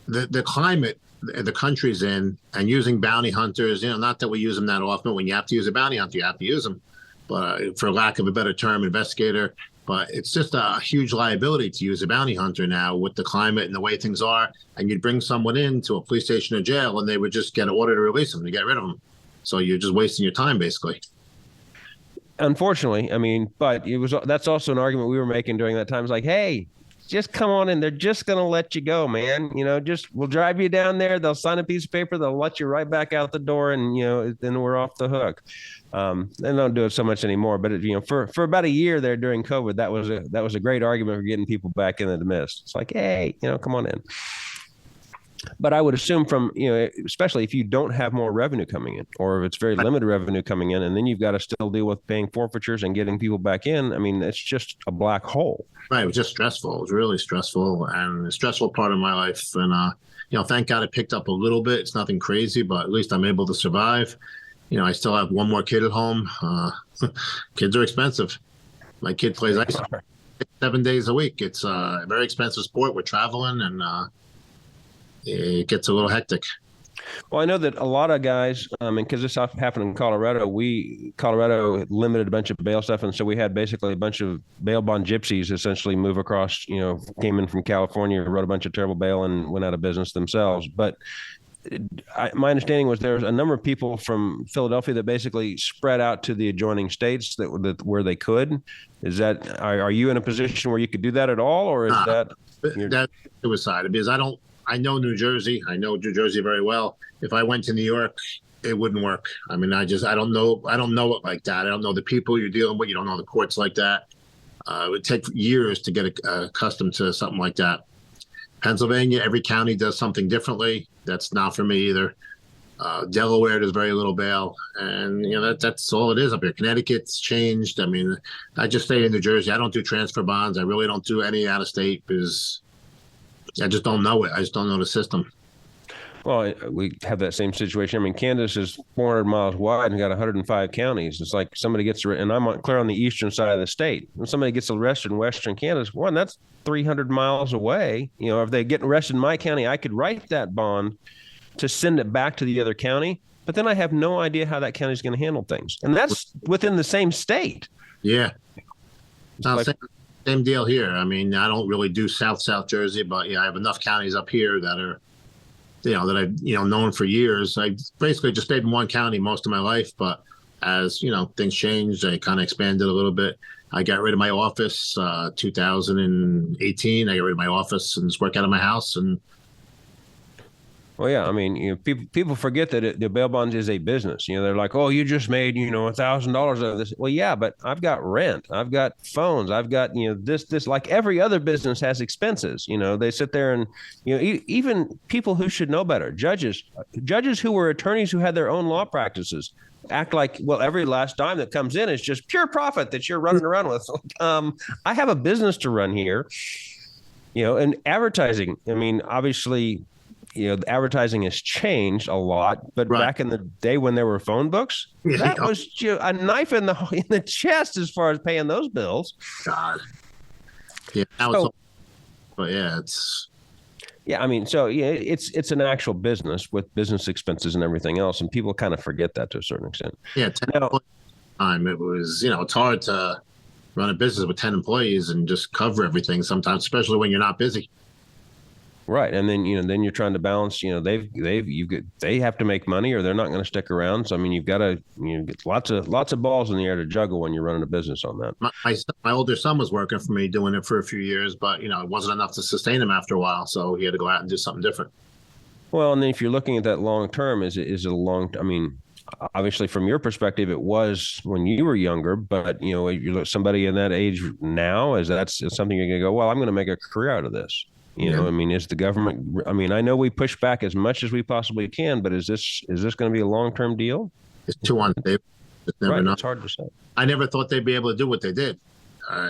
[SPEAKER 3] the climate the country's in, and using bounty hunters, not that we use them that often. When you have to use a bounty hunter, you have to use them. But for lack of a better term, investigator. But it's just a huge liability to use a bounty hunter now with the climate and the way things are. And you'd bring someone into a police station or jail, and they would just get an order to release them, to get rid of them. So you're just wasting your time, basically.
[SPEAKER 2] Unfortunately, I mean, but that's also an argument we were making during that time. It's like, hey, just come on in. They're just going to let you go, man. We'll drive you down there. They'll sign a piece of paper. They'll let you right back out the door, and, then we're off the hook. They don't do it so much anymore, but for about a year there during COVID, that was a great argument for getting people back into the mist. It's like, hey, come on in. But I would assume from, especially if you don't have more revenue coming in, or if it's very limited revenue coming in, and then you've got to still deal with paying forfeitures and getting people back in. I mean, it's just a black hole. Right.
[SPEAKER 3] It was just stressful. It was really stressful, and a stressful part of my life. And, thank God it picked up a little bit. It's nothing crazy, but at least I'm able to survive. I still have one more kid at home. Kids are expensive. My kid plays ice 7 days a week. It's a very expensive sport. We're traveling, and it gets a little hectic.
[SPEAKER 2] Well, I know that a lot of guys, because this happened in Colorado, Colorado limited a bunch of bail stuff. And so we had basically a bunch of bail bond gypsies essentially move across, came in from California, wrote a bunch of terrible bail and went out of business themselves. But my understanding was there's a number of people from Philadelphia that basically spread out to the adjoining states that where they could. Is that, are you in a position where you could do that at all, or is
[SPEAKER 3] that's suicide? Because I know New Jersey. I know New Jersey very well. If I went to New York, it wouldn't work. I mean, I don't know it like that. I don't know the people you're dealing with. You don't know the courts like that. It would take years to get accustomed to something like that. Pennsylvania, every county does something differently. That's not for me either. Delaware, there's very little bail, and that's all it is up here. Connecticut's changed. I mean, I just stay in New Jersey. I don't do transfer bonds. I really don't do any out of state because I just don't know it. I just don't know the system.
[SPEAKER 2] Well, we have that same situation. I mean, Kansas is 400 miles wide and got 105 counties. It's like somebody gets, and I'm clear on the eastern side of the state. When somebody gets arrested in western Kansas, one, that's 300 miles away. If they get arrested in my county, I could write that bond to send it back to the other county. But then I have no idea how that county is going to handle things. And that's within the same state.
[SPEAKER 3] Yeah. Same deal here. I mean, I don't really do South Jersey, but I have enough counties up here that are, that I've, known for years. I basically just stayed in one county most of my life, but as, things changed, I kind of expanded a little bit. I got rid of my office, 2018. I got rid of my office and just work out of my house. And
[SPEAKER 2] well, yeah, I mean, people forget that the bail bonds is a business. They're like, oh, you just made, $1,000 out of this. Well, yeah, but I've got rent, I've got phones, I've got, this, like every other business has expenses. They sit there and, even people who should know better, judges who were attorneys who had their own law practices act like, well, every last dime that comes in is just pure profit that you're running around with. I have a business to run here, and advertising. I mean, obviously, the advertising has changed a lot, but back in the day when there were phone books, that was a knife in the chest as far as paying those bills.
[SPEAKER 3] God. Yeah. It's.
[SPEAKER 2] Yeah, I mean, so it's an actual business with business expenses and everything else, and people kind of forget that to a certain extent.
[SPEAKER 3] Yeah, time it was, it's hard to run a business with 10 employees and just cover everything sometimes, especially when you're not busy.
[SPEAKER 2] Right, and then then you're trying to balance. They have to make money, or they're not going to stick around. So I mean, you've got to get lots of balls in the air to juggle when you're running a business on that.
[SPEAKER 3] My older son was working for me, doing it for a few years, but it wasn't enough to sustain him after a while, so he had to go out and do something different.
[SPEAKER 2] Well, and then if you're looking at that long term, is it a long? I mean, obviously from your perspective, it was when you were younger, but you look somebody in that age now, is something you're going to go, well, I'm going to make a career out of this. I mean, is the government? I mean, I know we push back as much as we possibly can, but is this going to be a long-term deal?
[SPEAKER 3] It's too unstable.
[SPEAKER 2] Right, it's hard to say.
[SPEAKER 3] I never thought they'd be able to do what they did.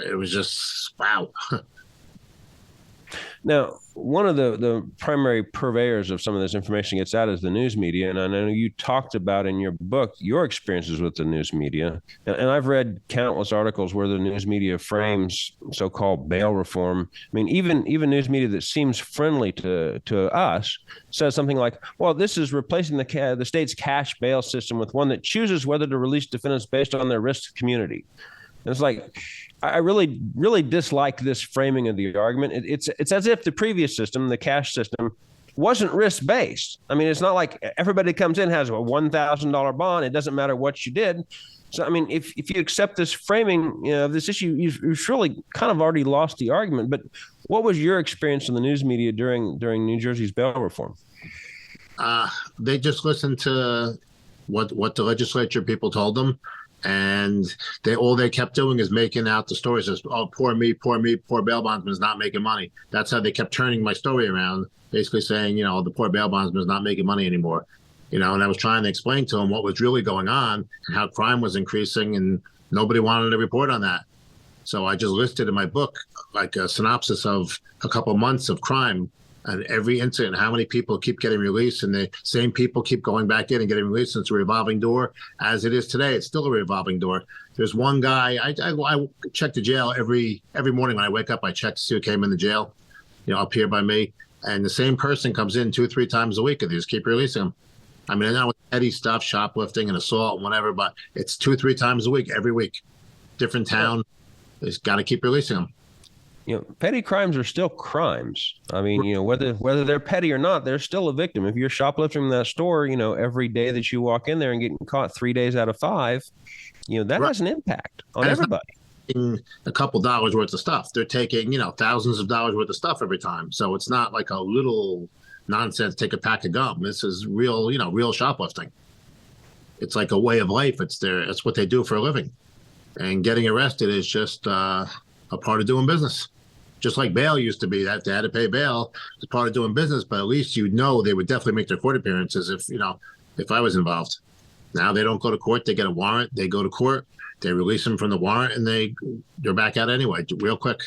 [SPEAKER 3] It was just wow.
[SPEAKER 2] Now, one of the primary purveyors of some of this information gets out is the news media. And I know you talked about in your book your experiences with the news media. And I've read countless articles where the news media frames so-called bail reform. I mean, even news media that seems friendly to us says something like, well, this is replacing the state's cash bail system with one that chooses whether to release defendants based on their risk to community. And it's like, I really, really dislike this framing of the argument. It's as if the previous system, the cash system, wasn't risk-based. I mean, it's not like everybody comes in has a $1,000 bond. It doesn't matter what you did. So, I mean, if you accept this framing of this issue, you've really kind of already lost the argument. But what was your experience in the news media during New Jersey's bail reform?
[SPEAKER 3] They just listened to what the legislature people told them. And all they kept doing is making out the stories as, oh, poor me, poor bail bondsman's not making money. That's how they kept turning my story around, basically saying, the poor bail bondsman's not making money anymore. And I was trying to explain to them what was really going on and how crime was increasing, and nobody wanted to report on that. So I just listed in my book like a synopsis of a couple months of crime and every incident, how many people keep getting released, and the same people keep going back in and getting released. It's a revolving door. As it is today, it's still a revolving door. There's one guy, I check the jail every morning when I wake up. I check to see who came in the jail, up here by me. And the same person comes in 2-3 times a week, and they just keep releasing them. I mean, I know it's petty stuff, shoplifting and assault and whatever, but it's 2-3 times a week, every week. Different town. They just got to keep releasing them.
[SPEAKER 2] petty crimes are still crimes. I mean, whether they're petty or not, they're still a victim. If you're shoplifting in that store, every day that you walk in there and getting caught 3 days out of 5, that
[SPEAKER 3] Right.
[SPEAKER 2] has an impact on
[SPEAKER 3] And
[SPEAKER 2] everybody.
[SPEAKER 3] a couple dollars worth of stuff. They're taking, thousands of dollars worth of stuff every time. So it's not like a little nonsense, take a pack of gum. This is real, real shoplifting. It's like a way of life. It's what they do for a living. And getting arrested is just a part of doing business. Just like bail used to be, that they had to pay bail. It's part of doing business, but at least they would definitely make their court appearances if I was involved. Now they don't go to court, they get a warrant, they go to court, they release them from the warrant, and they're back out anyway, real quick.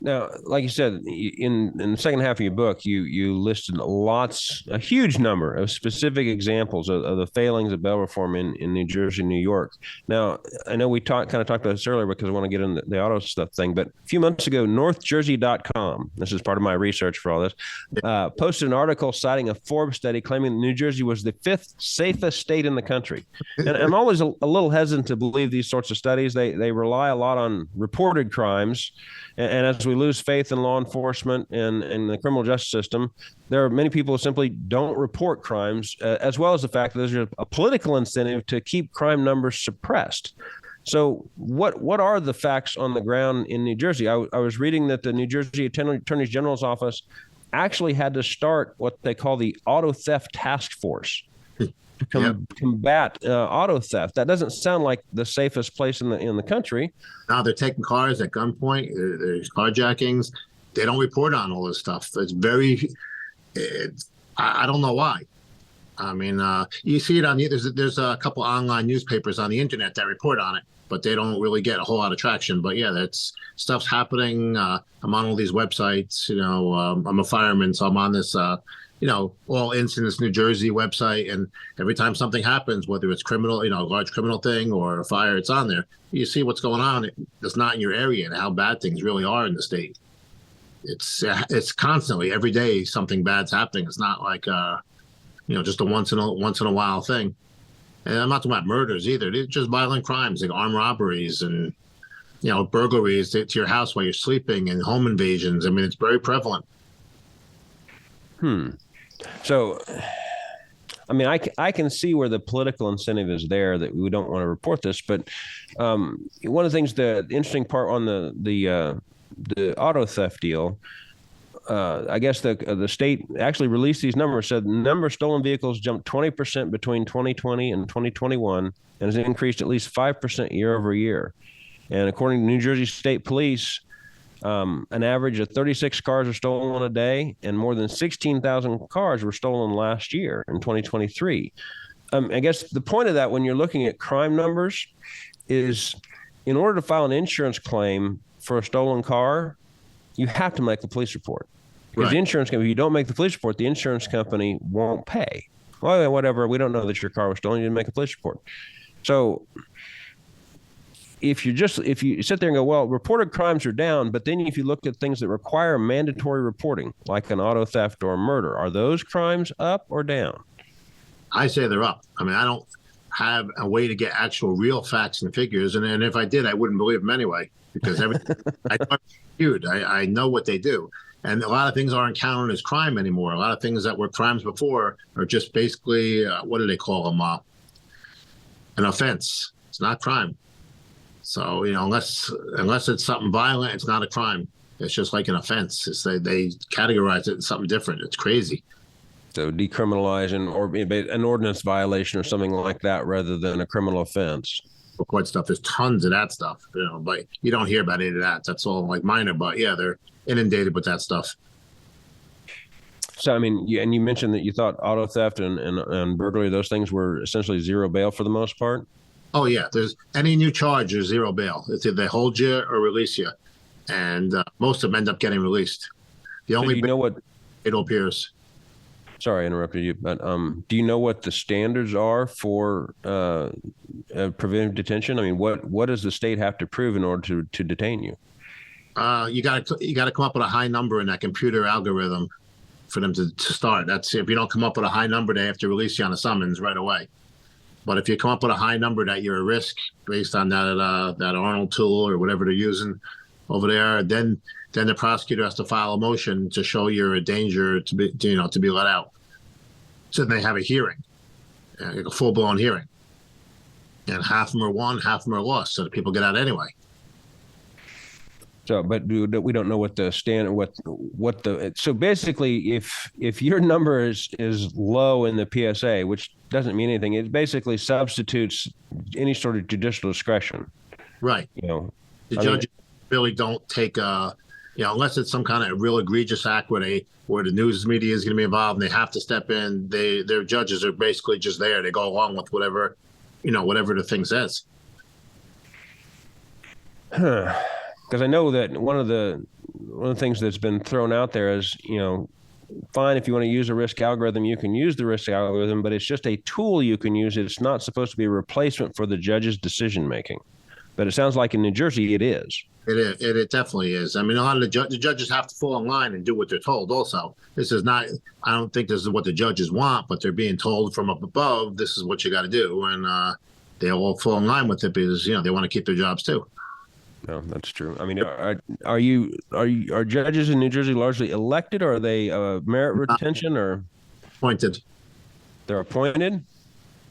[SPEAKER 2] Now, like you said, in the second half of your book, you listed a huge number of specific examples of the failings of bail reform in New Jersey and New York. Now, I know we kind of talked about this earlier because I want to get into the auto stuff thing, but a few months ago, NorthJersey.com, this is part of my research for all this, posted an article citing a Forbes study claiming that New Jersey was the 5th safest state in the country. And I'm always a little hesitant to believe these sorts of studies. They rely a lot on reported crimes. And as we lose faith in law enforcement and the criminal justice system, there are many people who simply don't report crimes, as well as the fact that there's a political incentive to keep crime numbers suppressed. So what are the facts on the ground in New Jersey? I was reading that the New Jersey Attorney General's office actually had to start what they call the Auto Theft Task Force to combat auto theft. That doesn't sound like the safest place in the country.
[SPEAKER 3] Now they're taking cars at gunpoint. There's carjackings. They don't report on all this stuff. I don't know why. I mean, you see it there's a couple online newspapers on the internet that report on it, but they don't really get a whole lot of traction. But yeah, that's stuff's happening. I'm on all these websites. I'm a fireman, so I'm on this All Incidents New Jersey website, and every time something happens, whether it's criminal, a large criminal thing or a fire, it's on there. You see what's going on. It's not in your area and how bad things really are in the state. It's constantly, every day, something bad's happening. It's not like just a once in a while thing. And I'm not talking about murders either. It's just violent crimes like armed robberies and burglaries to your house while you're sleeping and home invasions. I mean, it's very prevalent.
[SPEAKER 2] So, I mean, I can see where the political incentive is there that we don't want to report this, but one of the things, the interesting part on the auto theft deal, I guess the state actually released these numbers, said the number of stolen vehicles jumped 20% between 2020 and 2021 and has increased at least 5% year over year. And according to New Jersey State Police, an average of 36 cars are stolen a day, and more than 16,000 cars were stolen last year in 2023. I guess the point of that, when you're looking at crime numbers, is in order to file an insurance claim for a stolen car, you have to make the police report. Because
[SPEAKER 3] Right.
[SPEAKER 2] the insurance company, if you don't make the police report, the insurance company won't pay. Well, whatever, we don't know that your car was stolen, you didn't make a police report. So if you sit there and go, well, reported crimes are down, but then if you look at things that require mandatory reporting, like an auto theft or a murder, are those crimes up or down?
[SPEAKER 3] I say they're up. I mean, I don't have a way to get actual real facts and figures. And if I did, I wouldn't believe them anyway, because I know what they do. And a lot of things aren't counted as crime anymore. A lot of things that were crimes before are just basically, what do they call them? An offense. It's not crime. So, unless it's something violent, it's not a crime. It's just like an offense. They categorize it as something different. It's crazy.
[SPEAKER 2] So decriminalizing or an ordinance violation or something like that rather than a criminal offense.
[SPEAKER 3] Quite stuff. There's tons of that stuff, but you don't hear about any of that. That's all like minor, but yeah, they're inundated with that stuff.
[SPEAKER 2] So, I mean, you mentioned that you thought auto theft and burglary, those things were essentially zero bail for the most part.
[SPEAKER 3] Oh yeah, there's any new charge is zero bail. It's either they hold you or release you, and most of them end up getting released. The only
[SPEAKER 2] you know what?
[SPEAKER 3] It appears.
[SPEAKER 2] Sorry, I interrupted you, but do you know what the standards are for preventive detention? I mean, what does the state have to prove in order to detain you?
[SPEAKER 3] You got to come up with a high number in that computer algorithm for them to start. That's if you don't come up with a high number, they have to release you on a summons right away. But if you come up with a high number that you're a risk based on that Arnold tool or whatever they're using, over there. Then the prosecutor has to file a motion to show you're a danger to be let out. So then they have a hearing, like a full-blown hearing. And half of them are won, half of them are lost. So the people get out anyway.
[SPEAKER 2] So, but we don't know what the standard, so basically, if your number is low in the PSA, which doesn't mean anything, it basically substitutes any sort of judicial discretion.
[SPEAKER 3] Right.
[SPEAKER 2] The
[SPEAKER 3] judges really don't take unless it's some kind of real egregious act where the news media is going to be involved and they have to step in. Their judges are basically just there. They go along with whatever the thing says.
[SPEAKER 2] Because I know that one of the things that's been thrown out there is, fine, if you want to use a risk algorithm, you can use the risk algorithm, but it's just a tool you can use. It's not supposed to be a replacement for the judge's decision making. But it sounds like in New Jersey it is.
[SPEAKER 3] It is. It definitely is. I mean, a lot of the judges have to fall in line and do what they're told also. This is not, I don't think this is what the judges want, but they're being told from up above, this is what you got to do. And they all fall in line with it because, they want to keep their jobs too.
[SPEAKER 2] No, that's true. I mean, are judges in New Jersey largely elected, or are they merit retention, or
[SPEAKER 3] appointed?
[SPEAKER 2] They're appointed.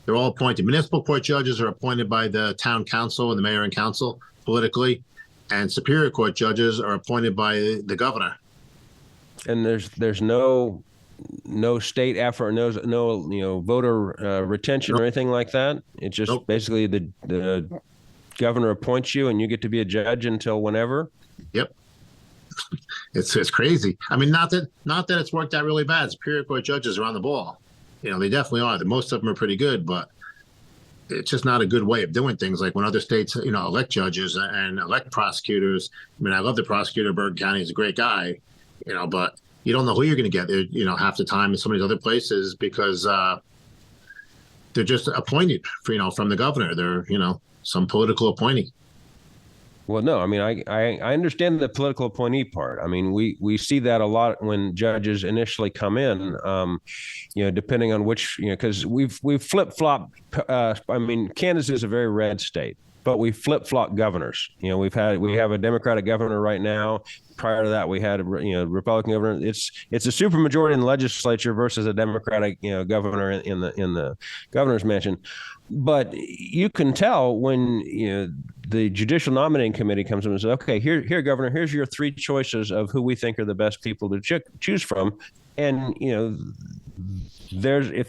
[SPEAKER 2] They're
[SPEAKER 3] all appointed. Municipal court judges are appointed by the town council and the mayor and council politically, and superior court judges are appointed by the governor.
[SPEAKER 2] And there's no state effort, no voter retention or anything like that. It's just basically the governor appoints you and you get to be a judge until whenever.
[SPEAKER 3] Yep. It's crazy. I mean, not that it's worked out really bad. Superior court judges are on the ball. They definitely are. Most of them are pretty good, but it's just not a good way of doing things. Like when other states, elect judges and elect prosecutors. I mean, I love the prosecutor of Bergen County. He's a great guy, but you don't know who you're going to get there, half the time in some of these other places because they're just appointed, from the governor. They're, some political appointee.
[SPEAKER 2] Well, no, I mean, I understand the political appointee part. I mean, we see that a lot when judges initially come in, depending on which, because we've flip-flopped. I mean, Kansas is a very red state, but we flip-flop governors. We have a Democratic governor right now. Prior to that, we had a Republican governor. It's a supermajority in the legislature versus a Democratic governor in the governor's mansion. But you can tell when the Judicial Nominating Committee comes in and says, "Okay, here, Governor, here's your three choices of who we think are the best people to choose from," and if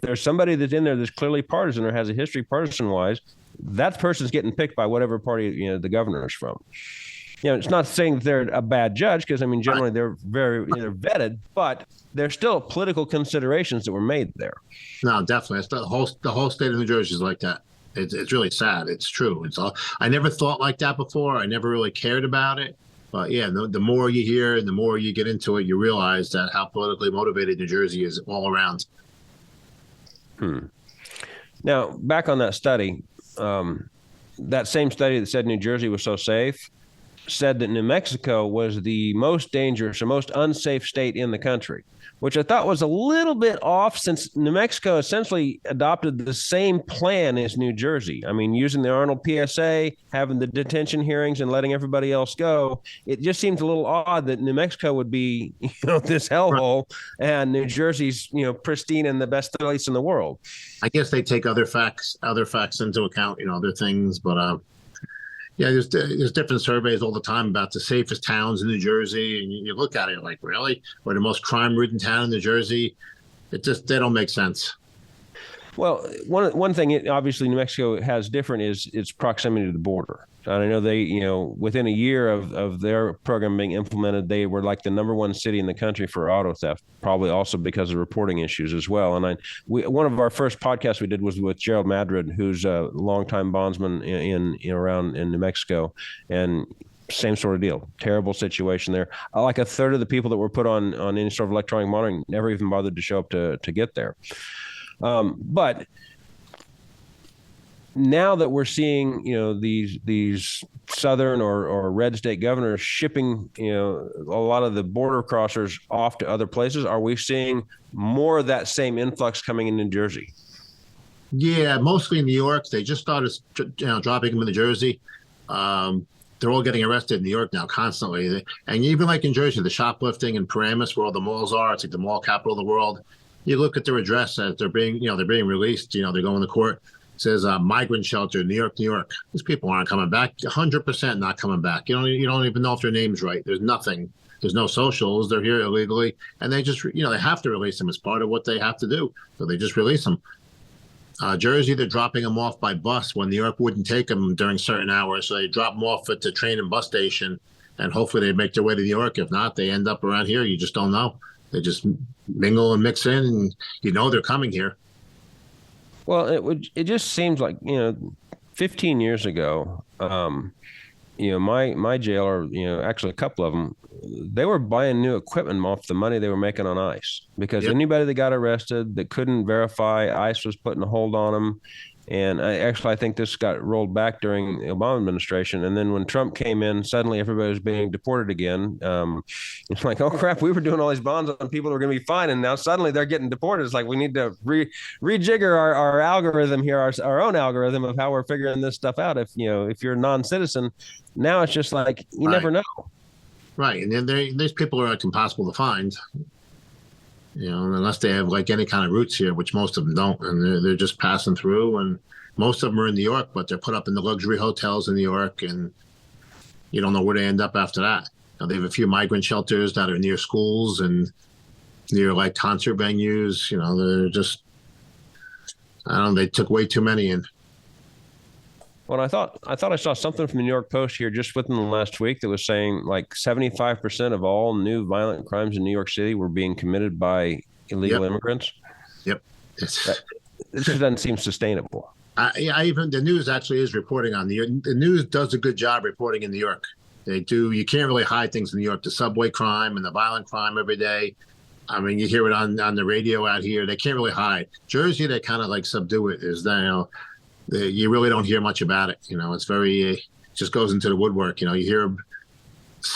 [SPEAKER 2] there's somebody that's in there that's clearly partisan or has a history partisan-wise, that person's getting picked by whatever party the governor is from. It's not saying that they're a bad judge because, I mean, generally they're very vetted, but there's still political considerations that were made there.
[SPEAKER 3] No, definitely. It's the whole state of New Jersey is like that. It's really sad. It's true. I never thought like that before. I never really cared about it. But yeah, the more you hear and the more you get into it, you realize that how politically motivated New Jersey is all around.
[SPEAKER 2] Now, back on that study, that same study that said New Jersey was so safe said that New Mexico was the most dangerous or most unsafe state in the country, which I thought was a little bit off since New Mexico essentially adopted the same plan as New Jersey. I mean, using the Arnold PSA, having the detention hearings and letting everybody else go. It just seems a little odd that New Mexico would be, this hellhole and New Jersey's, pristine and the best place in the world.
[SPEAKER 3] I guess they take other facts into account, other things, but yeah, there's different surveys all the time about the safest towns in New Jersey, and you look at it like, really? Or the most crime-ridden town in New Jersey? They don't make sense.
[SPEAKER 2] Well, one thing obviously New Mexico has different is its proximity to the border. And I know they, within a year of their program being implemented, they were like the number one city in the country for auto theft, probably also because of reporting issues as well. And one of our first podcasts we did was with Gerald Madrid, who's a longtime bondsman in New Mexico, and same sort of deal. Terrible situation there. Like a third of the people that were put on any sort of electronic monitoring never even bothered to show up to get there. But now that we're seeing, these southern or red state governors shipping, a lot of the border crossers off to other places, are we seeing more of that same influx coming in New Jersey?
[SPEAKER 3] Yeah, mostly in New York. They just started, dropping them in New Jersey. they're all getting arrested in New York now constantly. And even like in Jersey, the shoplifting in Paramus, where all the malls are, it's like the mall capital of the world. You look at their address as they're being released. They're going to court. It says migrant shelter, New York, New York. These people aren't coming back. 100% not coming back. You don't even know if their name's right. There's nothing. There's no socials. They're here illegally, and they just they have to release them as part of what they have to do. So they just release them. Jersey, they're dropping them off by bus when New York wouldn't take them during certain hours. So they drop them off at the train and bus station, and hopefully they make their way to New York. If not, they end up around here. You just don't know. They just mingle and mix in, and they're coming here.
[SPEAKER 2] Well, it just seems like 15 years ago, my jailer, actually a couple of them, they were buying new equipment off the money they were making on ICE, because anybody that got arrested that couldn't verify, ICE was putting a hold on them. And I think this got rolled back during the Obama administration. And then when Trump came in, suddenly everybody was being deported again. It's like, oh, crap, we were doing all these bonds on people who were going to be fine. And now suddenly they're getting deported. It's like we need to rejigger our algorithm here, our own algorithm of how we're figuring this stuff out. If you're a non-citizen, now it's just like you never know. Right.
[SPEAKER 3] And then these people are like impossible to find. Unless they have like any kind of roots here, which most of them don't, and they're just passing through. And most of them are in New York, but they're put up in the luxury hotels in New York, and you don't know where they end up after that. They have a few migrant shelters that are near schools and near like concert venues. They're just, I don't know, they took way too many in.
[SPEAKER 2] Well, I thought I saw something from the New York Post here just within the last week that was saying like 75% of all new violent crimes in New York City were being committed by illegal immigrants.
[SPEAKER 3] Yep.
[SPEAKER 2] It just doesn't seem sustainable.
[SPEAKER 3] Even the news actually is reporting on the news does a good job reporting in New York. They do. You can't really hide things in New York, the subway crime and the violent crime every day. I mean, you hear it on the radio out here. They can't really hide. Jersey, they kind of like subdue it. You really don't hear much about it. It's very, just goes into the woodwork. You hear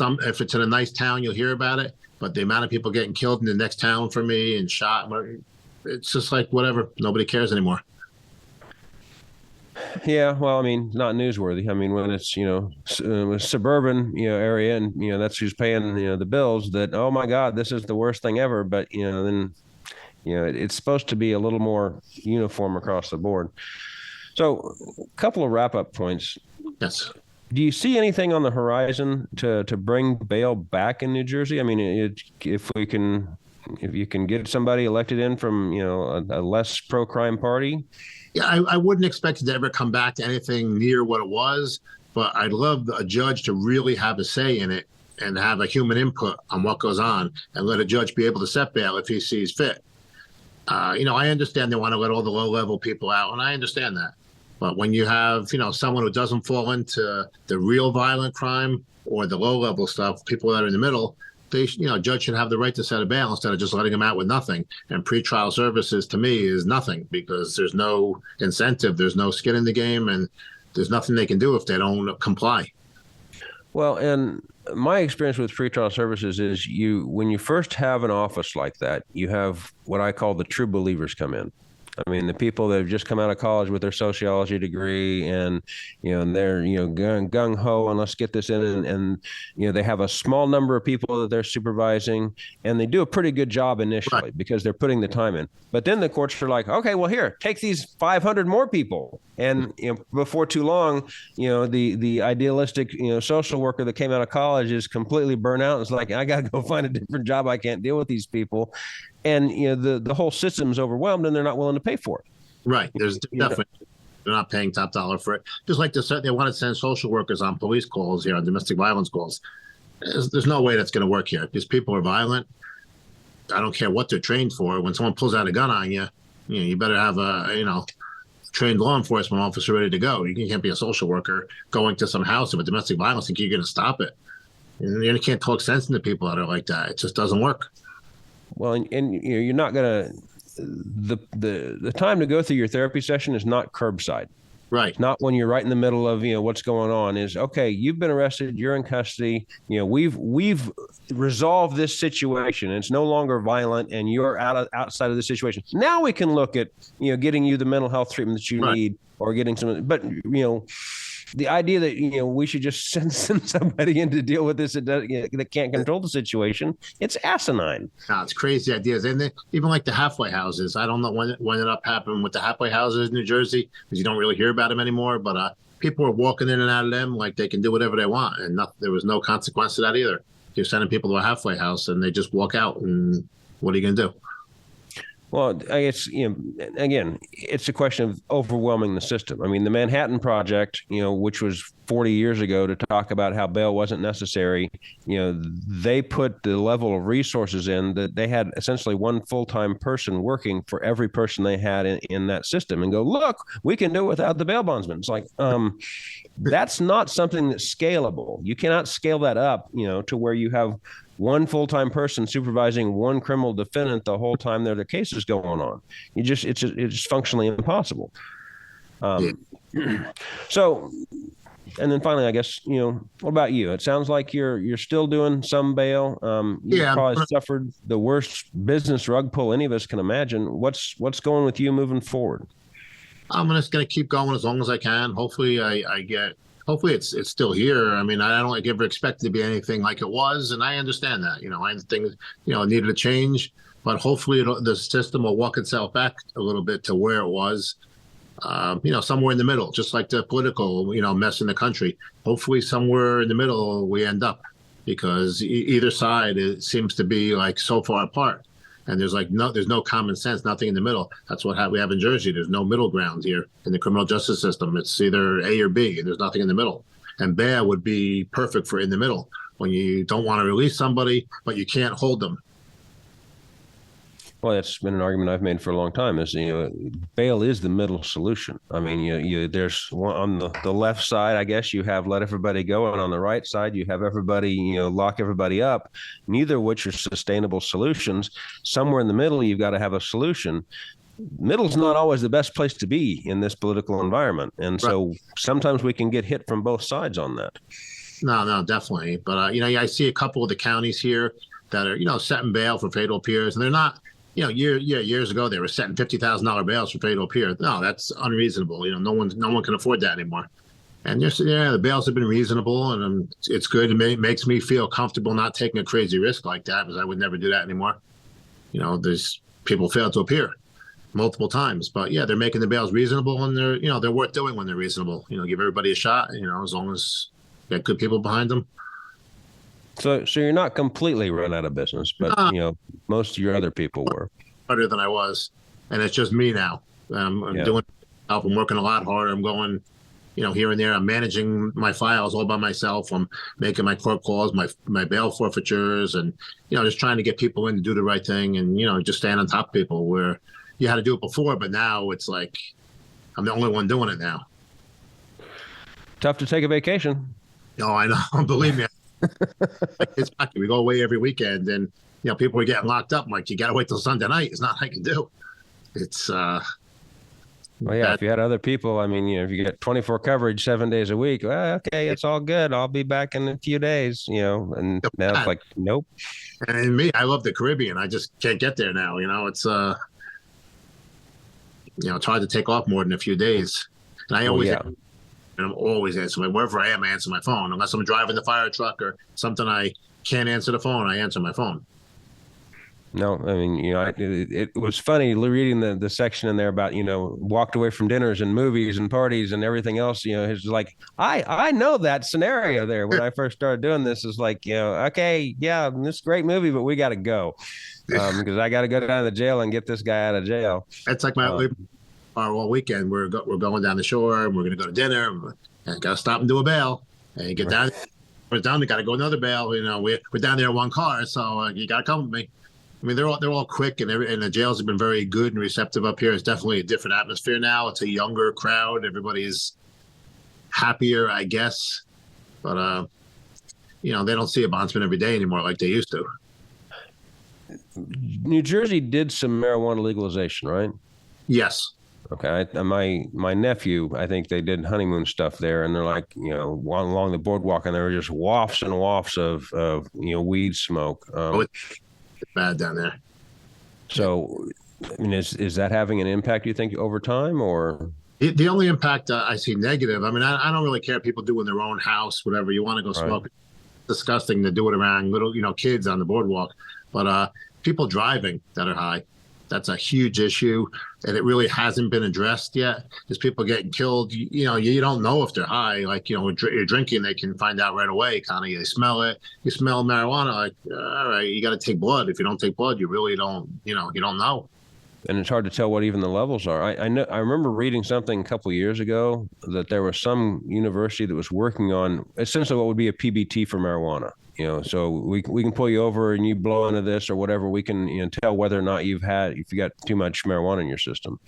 [SPEAKER 3] if it's in a nice town, you'll hear about it. But the amount of people getting killed in the next town from me and shot, it's just like whatever. Nobody cares anymore.
[SPEAKER 2] Yeah, well, I mean, not newsworthy. I mean, when it's suburban area, and that's who's paying the bills. That, oh my God, this is the worst thing ever. But then it's supposed to be a little more uniform across the board. So, a couple of wrap-up points.
[SPEAKER 3] Yes.
[SPEAKER 2] Do you see anything on the horizon to bring bail back in New Jersey? I mean, if you can get somebody elected in from a less pro-crime party.
[SPEAKER 3] Yeah, I wouldn't expect it to ever come back to anything near what it was, but I'd love a judge to really have a say in it and have a human input on what goes on, and let a judge be able to set bail if he sees fit. I understand they want to let all the low-level people out, and I understand that. But when you have, someone who doesn't fall into the real violent crime or the low-level stuff, people that are in the middle, a judge should have the right to set a bail instead of just letting them out with nothing. And pretrial services, to me, is nothing, because there's no incentive, there's no skin in the game, and there's nothing they can do if they don't comply.
[SPEAKER 2] Well, and my experience with pretrial services is when you first have an office like that, you have what I call the true believers come in. I mean, the people that have just come out of college with their sociology degree, and they're gung ho and let's get this in, and they have a small number of people that they're supervising, and they do a pretty good job initially because they're putting the time in. But then the courts are like, okay, well, here, take these 500 more people, and before too long, the idealistic social worker that came out of college is completely burnt out. It's like, I got to go find a different job. I can't deal with these people. And the whole system's overwhelmed, and they're not willing to pay for it.
[SPEAKER 3] Right. There's definitely they're not paying top dollar for it. Just like they want to send social workers on police calls here, on domestic violence calls. There's no way that's going to work here. These people are violent. I don't care what they're trained for. When someone pulls out a gun on you, you better have a trained law enforcement officer ready to go. You can't be a social worker going to some house of a domestic violence and you're going to stop it. You can't talk sense into people that are like that. It just doesn't work.
[SPEAKER 2] Well, and you're not going to the time to go through your therapy session is not curbside.
[SPEAKER 3] Right.
[SPEAKER 2] Not when you're right in the middle of what's going on. Is okay. You've been arrested. You're in custody. We've resolved this situation. It's no longer violent, and you're outside of the situation. Now we can look at getting you the mental health treatment that you need, or getting some. But the idea that, we should just send somebody in to deal with this that can't control the situation, it's asinine.
[SPEAKER 3] No, it's crazy ideas. And even like the halfway houses, I don't know when it ended up happening with the halfway houses in New Jersey, because you don't really hear about them anymore. But people are walking in and out of them like they can do whatever they want. And there was no consequence to that either. You're sending people to a halfway house and they just walk out. And what are you going to do?
[SPEAKER 2] Well, I guess, again, it's a question of overwhelming the system. I mean, the Manhattan Project, which was 40 years ago to talk about how bail wasn't necessary, they put the level of resources in that they had essentially one full-time person working for every person they had in that system and go, look, we can do it without the bail bondsman. It's like, that's not something that's scalable. You cannot scale that up, to where you have one full-time person supervising one criminal defendant the whole time the case is going on. It's just functionally impossible. So, and then finally, I guess, what about you? It sounds like you're still doing some bail. You probably suffered the worst business rug pull any of us can imagine. What's going with you moving forward?
[SPEAKER 3] I'm just going to keep going as long as I can. Hopefully hopefully it's still here. I mean, I don't ever expect it to be anything like it was. And I understand that, I think, it needed a change, but hopefully the system will walk itself back a little bit to where it was, somewhere in the middle, just like the political, mess in the country. Hopefully somewhere in the middle we end up, because either side, it seems to be like so far apart. And there's no common sense, nothing in the middle. That's what we have in Jersey. There's no middle ground here in the criminal justice system. It's either A or B, and there's nothing in the middle. And bail would be perfect for in the middle, when you don't want to release somebody, but you can't hold them.
[SPEAKER 2] Well, that's been an argument I've made for a long time. Is bail is the middle solution. I mean, there's one on the left side, I guess you have let everybody go, and on the right side you have everybody, lock everybody up. Neither of which are sustainable solutions. Somewhere in the middle, you've got to have a solution. Middle's not always the best place to be in this political environment, and so sometimes we can get hit from both sides on that. No,
[SPEAKER 3] definitely. But I see a couple of the counties here that are setting bail for fatal appears, and they're not. Years ago, they were setting $50,000 bails for fatal appear. No, that's unreasonable. No one can afford that anymore. And the bails have been reasonable, and it's good. It makes me feel comfortable not taking a crazy risk like that, because I would never do that anymore. There's people fail to appear multiple times, but they're making the bails reasonable, and they're worth doing when they're reasonable. Give everybody a shot. As long as you got good people behind them.
[SPEAKER 2] So you're not completely run out of business, but most of your other people were
[SPEAKER 3] harder than I was, and it's just me now. I'm doing. I'm working a lot harder. I'm going, here and there. I'm managing my files all by myself. I'm making my court calls, my bail forfeitures, and just trying to get people in to do the right thing, and just staying on top of people. Where you had to do it before, but now it's like I'm the only one doing it now.
[SPEAKER 2] Tough to take a vacation.
[SPEAKER 3] No, I know. Believe me. It's lucky. We go away every weekend, and people are getting locked up. I'm like, you got to wait till Sunday night. It's not I can do. It's
[SPEAKER 2] well, if you had other people, I mean, if you get 24 coverage 7 days a week, well, okay, it's all good. I'll be back in a few days, and now it's like, nope.
[SPEAKER 3] And me, I love the Caribbean. I just can't get there now. It's it's hard to take off more than a few days. And I always and I'm always answering. Wherever I am, I answer my phone. Unless I'm driving the fire truck or something, I can't answer the phone. I answer my phone.
[SPEAKER 2] No, I mean, it was funny reading the section in there about, walked away from dinners and movies and parties and everything else. It's like, I know that scenario there when I first started doing this. Is like, okay, yeah, this is a great movie, but we got to go because I got to go down to the jail and get this guy out of jail.
[SPEAKER 3] It's like our all weekend. We're going down the shore, and we're going to go to dinner, and got to stop and do a bail, and you get down. We're down. We got to go another bail. We're down there in one car, so you got to come with me. I mean, they're all quick, and the jails have been very good and receptive up here. It's definitely a different atmosphere now. It's a younger crowd. Everybody's happier, I guess, but they don't see a bondsman every day anymore like they used to.
[SPEAKER 2] New Jersey did some marijuana legalization, right?
[SPEAKER 3] Yes.
[SPEAKER 2] Okay. My nephew, I think they did honeymoon stuff there, and they're like, along the boardwalk, and there were just wafts and wafts of weed smoke.
[SPEAKER 3] It's bad down there.
[SPEAKER 2] So, I mean, is that having an impact, you think, over time, or?
[SPEAKER 3] The only impact I see negative, I mean, I don't really care if people do in their own house, whatever. You want to go smoke. It's disgusting to do it around little, kids on the boardwalk. But people driving that are high, that's a huge issue. And it really hasn't been addressed yet. There's people getting killed. You don't know if they're high. Like, when you're drinking, they can find out right away. Kind of, they smell it. You smell marijuana, like, all right, you got to take blood. If you don't take blood, you really don't, you don't know.
[SPEAKER 2] And it's hard to tell what even the levels are. I remember reading something a couple of years ago that there was some university that was working on essentially what would be a PBT for marijuana. So we can pull you over and you blow into this or whatever. We can tell whether or not if you got too much marijuana in your system.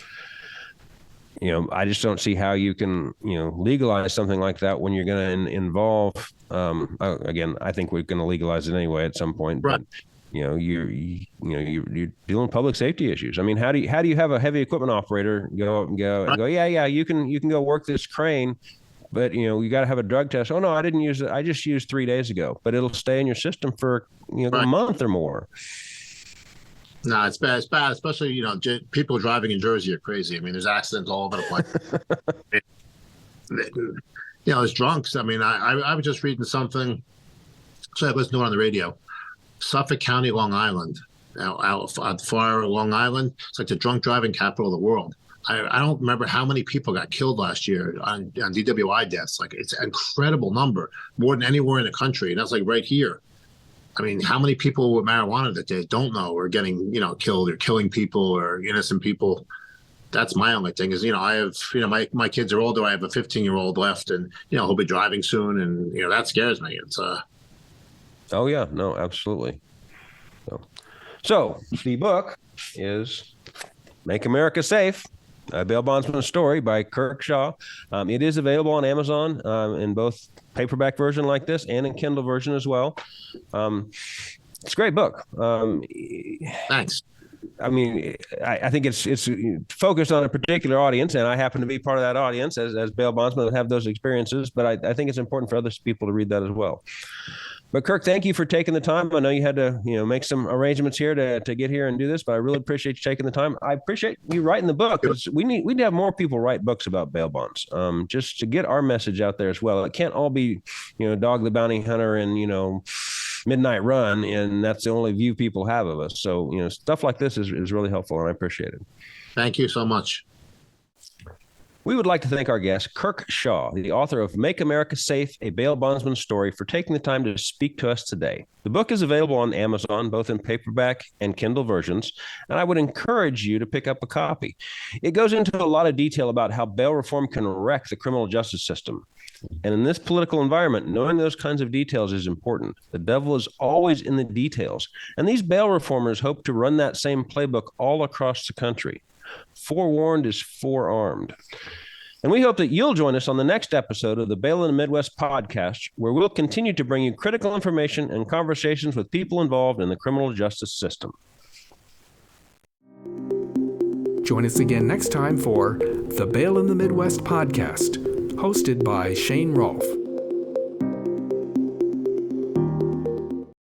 [SPEAKER 2] I just don't see how you can legalize something like that when you're going to involve. Again, I think we're going to legalize it anyway at some point.
[SPEAKER 3] Right.
[SPEAKER 2] But, you're dealing with public safety issues. I mean, how do you have a heavy equipment operator go up and go, you can go work this crane, but you got to have a drug test. Oh no, I didn't use it. I just used 3 days ago, but it'll stay in your system for a month or more.
[SPEAKER 3] No, it's bad. It's bad, especially people driving in Jersey are crazy. I mean, there's accidents all over the place. There's drunks. I mean, I was just reading something. So I listened to it on the radio. Suffolk County, Long Island, out far Long Island. It's like the drunk driving capital of the world. I don't remember how many people got killed last year on DWI deaths. Like, it's an incredible number, more than anywhere in the country. And that's like right here. I mean, how many people with marijuana that they don't know are getting, killed or killing people or innocent people? That's my only thing is, I have, my kids are older. I have a 15-year-old left and, he'll be driving soon. And, that scares me. It's
[SPEAKER 2] Oh, yeah. No, absolutely. So the book is Make America Safe, a Bail Bondsman Story by Kirk Shaw. It is available on Amazon in both paperback version like this and in Kindle version as well. It's a great book.
[SPEAKER 3] Thanks.
[SPEAKER 2] I mean, I think it's focused on a particular audience, and I happen to be part of that audience as bail bondsmen that have those experiences. But I think it's important for other people to read that as well. But Kirk, thank you for taking the time. I know you had to, make some arrangements here to get here and do this, but I really appreciate you taking the time. I appreciate you writing the book. We need to have more people write books about bail bonds, just to get our message out there as well. It can't all be, Dog the Bounty Hunter and, Midnight Run, and that's the only view people have of us. So, stuff like this is really helpful, and I appreciate it.
[SPEAKER 3] Thank you so much.
[SPEAKER 2] We would like to thank our guest, Kirk Shaw, the author of Make America Safe, a Bail Bondsman Story, for taking the time to speak to us today. The book is available on Amazon, both in paperback and Kindle versions, and I would encourage you to pick up a copy. It goes into a lot of detail about how bail reform can wreck the criminal justice system. And in this political environment, knowing those kinds of details is important. The devil is always in the details, and these bail reformers hope to run that same playbook all across the country. Forewarned is forearmed. And we hope that you'll join us on the next episode of the Bail in the Midwest podcast, where we'll continue to bring you critical information and conversations with people involved in the criminal justice system.
[SPEAKER 1] Join us again next time for the Bail in the Midwest podcast, hosted by Shane Rolf.